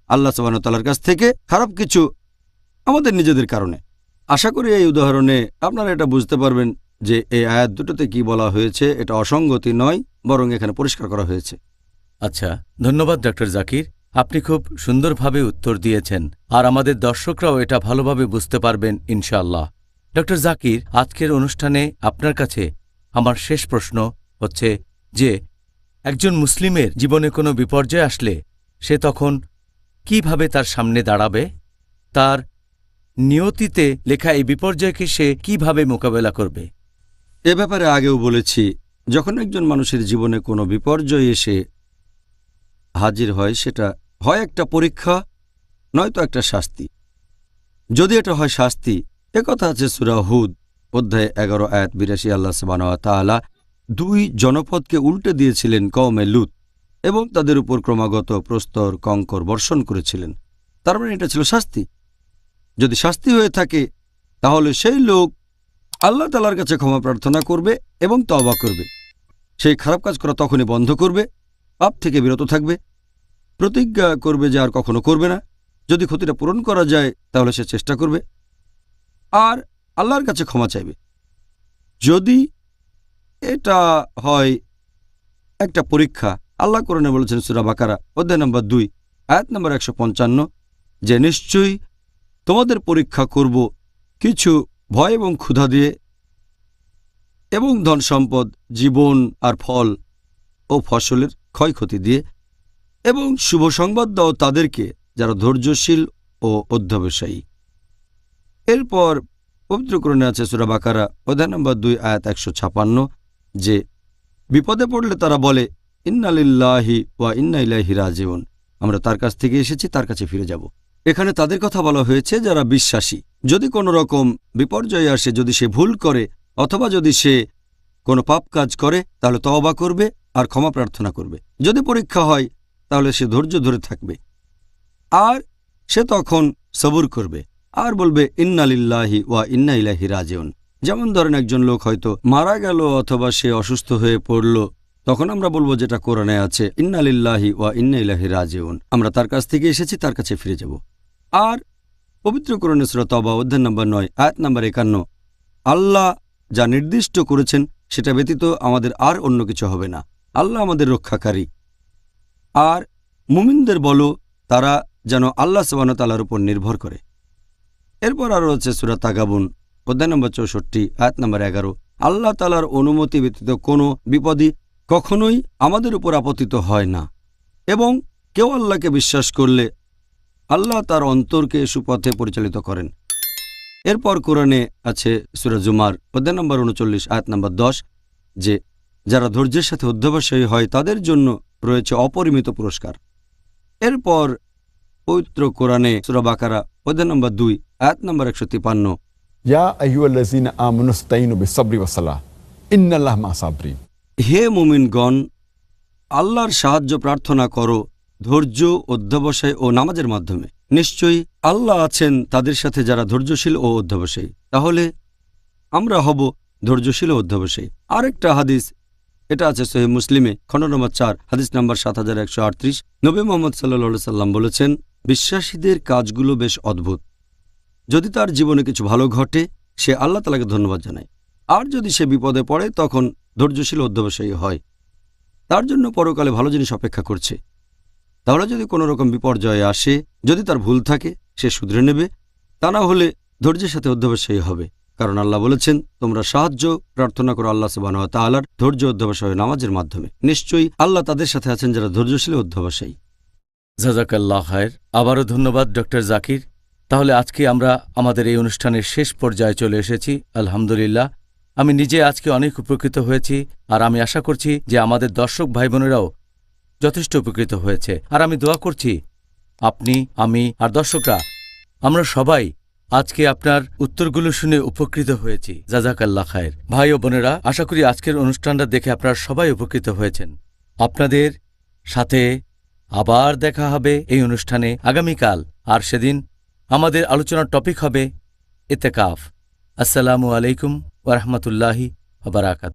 আল্লাহ সুবহানাহু ওয়া তাআলার কাছ থেকে, খারাপ কিছু আমাদের নিজেদের কারণে। আশা করি এই উদাহরণে আপনারা এটা বুঝতে পারবেন যে এই আয়াত দুটোতে কি বলা হয়েছে এটা অসঙ্গতি নয়, বরং এখানে পরিষ্কার করা হয়েছে। আচ্ছা, ধন্যবাদ ডক্টর জাকির। আপনি খুব সুন্দরভাবে উত্তর দিয়েছেন, আর আমাদের দর্শকরাও এটা ভালোভাবে বুঝতে পারবেন ইনশাআল্লাহ। ডক্টর জাকির, আজকের অনুষ্ঠানে আপনার কাছে আমার শেষ প্রশ্ন হচ্ছে যে একজন মুসলিমের জীবনে কোনো বিপর্যয় আসলে সে তখন কিভাবে তার সামনে দাঁড়াবে? তার নিয়তিতে লেখা এই বিপর্যয়কে সে কিভাবে মোকাবেলা করবে? এ ব্যাপারে আগেও বলেছি, যখন একজন মানুষের জীবনে কোনো বিপর্যয় এসে হাজির হয় সেটা হয় একটা পরীক্ষা, নয়তো একটা শাস্তি। যদি এটা হয় শাস্তি, একথা আছে সূরা হুদ অধ্যায় 11 আয়াত 82, আল্লাহ সুবহানাহু ওয়া তাআলা 2 জনপদকে উল্টে দিয়েছিলেন কওমে লূত এবং তাদের উপর ক্রমাগত প্রস্তর কঙ্কর বর্ষণ করেছিলেন। তার মানে এটা ছিল শাস্তি। যদি শাস্তি হয়ে থাকে তাহলে সেই লোক আল্লাহ তাআলার কাছে ক্ষমা প্রার্থনা করবে এবং তওবা করবে। সেই খারাপ কাজ করা তখনই বন্ধ করবে, পাপ থেকে বিরত থাকবে, প্রতিজ্ঞা করবে যে আর কখনো করবে না। যদি ক্ষতিটা পূরণ করা যায় তাহলে সে চেষ্টা করবে আর আল্লাহর কাছে ক্ষমা চাইবে। যদি এটা হয় একটা পরীক্ষা, আল্লাহ কোরআনে বলেছেন সূরা বাকারা অধ্যায় নম্বর 2 আয়াত নম্বর 155 যে নিশ্চয়ই তোমাদের পরীক্ষা করব কিছু ভয় এবং ক্ষুধা দিয়ে এবং ধন সম্পদ, জীবন আর ফল ও ফসলের ক্ষয়ক্ষতি দিয়ে, এবং শুভ সংবাদ দাও তাদেরকে যারা ধৈর্যশীল ও অধ্যবসায়ী। এরপর পবিত্র কোরআনে আছে সূরা বাকারা অধ্যায় নম্বর 2 আয়াত 156 যে বিপদে পড়লে তারা বলে ইন্না লিল্লাহি ওয়া ইন্না ইলাইহি রাজিউন, আমরা তার কাছ থেকে এসেছি, তার কাছে ফিরে যাব। এখানে তাদের কথা বলা হয়েছে যারা বিশ্বাসী। যদি কোনো রকম বিপর্যয় আসে, যদি সে ভুল করে অথবা যদি সে কোনো পাপ কাজ করে তাহলে তওবা করবে আর ক্ষমা প্রার্থনা করবে। যদি পরীক্ষা হয় তাহলে সে ধৈর্য ধরে থাকবে আর সে তখন সবুর করবে আর বলবে ইন্না লিল্লাহি ওয়া ইন্না ইলাইহি রাজিউন। যেমন ধরেন একজন লোক হয়তো মারা গেল অথবা সে অসুস্থ হয়ে পড়ল, তখন আমরা বলবো যেটা কোরআনে আছে ইন্না লিল্লাহি ওয়া ইন্না ইলাইহি রাজিউন, আমরা তার কাছ থেকে এসেছি, তার কাছে ফিরে যাব। আর পবিত্র কোরআনে সূরা তাওবা অধ্যায় নম্বর 9 আয়াত নম্বর 51 আল্লাহ যা নির্দিষ্ট করেছেন সেটা ব্যতীত আমাদের আর অন্য কিছু হবে না, আল্লাহ আমাদের রক্ষাকারী। আর মুমিনদের বলো তারা যেন আল্লাহ সুবহানাহু ওয়া তাআলার উপর নির্ভর করে। এরপর আরও আছে সূরা তাগাবুন অধ্যায় নম্বর 64 আয়াত নম্বর 11 আল্লাহ তাআলার অনুমতি ব্যতীত কোনো বিপদই কখনোই আমাদের উপর আপতিত হয় না, এবং কেউ আল্লাহকে বিশ্বাস করলে আল্লাহ তার অন্তরকে সুপথে পরিচালিত করেন। এরপর কোরআনে আছে সূরা জুমার অধ্যায় নম্বর 39 আয়াত নম্বর 10 যে যারা ধৈর্যের সাথে অধ্যবসায়ী হয় তাদের জন্য রয়েছে অপরিমিত পুরস্কার। এরপর পবিত্র কোরআনে সূরা বাকারা অধ্যায় নম্বর 2 আয়াত নম্বর 153 या अय्युहल्लज़ीना आमनुस्ताईनु बिस्सब्रि वस्सलाह इन्नाल्लाहा मा'as साबिरीन। হে মুমিনগণ, আল্লাহর সাহায্য প্রার্থনা করো ধৈর্য, অধ্যবসায় ও নামাজের মাধ্যমে। নিশ্চয়ই আল্লাহ আছেন তাদের সাথে যারা ধৈর্যশীল ও অধ্যবসায়ী। তাহলে আমরা হব ধৈর্যশীল ও অধ্যবসায়ী। আরেকটা হাদিস, এটা আছে সহিহ মুসলিমে খণ্ড নম্বর 4 হাদিস নম্বর 7138। নবী মুহাম্মদ সাল্লাল্লাহু আলাইহি সাল্লাম বলেছেন, বিশ্বাসীদের কাজগুলো বেশ অদ্ভুত। যদি তার জীবনে কিছু ভালো ঘটে সে আল্লাহ তাআলাকে ধন্যবাদ জানায়, আর যদি সে বিপদে পড়ে তখন ধৈর্যশীল অধ্যবসায়ী হয়। তার জন্য পরকালে ভালো জিনিস অপেক্ষা করছে। তাহলে যদি কোনো রকম বিপর্যয় আসে, যদি তার ভুল থাকে সে শুধরে নেবে, তা না হলে ধৈর্যের সাথে অধ্যবসায়ী হবে। কারণ আল্লাহ বলেছেন, তোমরা সাহায্য প্রার্থনা করো আল্লাহ সুবহানাহু ওয়া তাআলার ধৈর্য অধ্যবসায় নামাজের মাধ্যমে। নিশ্চয়ই আল্লাহ তাদের সাথে আছেন যারা ধৈর্যশীল অধ্যবসায়ী। জাযাকাল্লাহ খায়ের। আবারও ধন্যবাদ ডক্টর জাকির। তাহলে আজকে আমরা আমাদের এই অনুষ্ঠানের শেষ পর্যায়ে চলে এসেছি। আলহামদুলিল্লাহ, আমি নিজে আজকে অনেক উপকৃত হয়েছি, আর আমি আশা করছি যে আমাদের দর্শক ভাই বোনেরাও যথেষ্ট উপকৃত হয়েছে। আর আমি দোয়া করছি আপনি, আমি আর দর্শকরা আমরা সবাই আজকে আপনার উত্তরগুলো শুনে উপকৃত হয়েছি। জাযাকাল্লাহ খায়ের। ভাই ও বোনেরা, আশা করি আজকের অনুষ্ঠানটা দেখে আপনারা সবাই উপকৃত হয়েছেন। আপনাদের সাথে আবার দেখা হবে এই অনুষ্ঠানে আগামীকাল, আর সেদিন আমাদের আলোচনার টপিক হবে ইতিকাফ। আসসালামু আলাইকুম ওয়া রাহমাতুল্লাহি ওয়া বারাকাতুহু।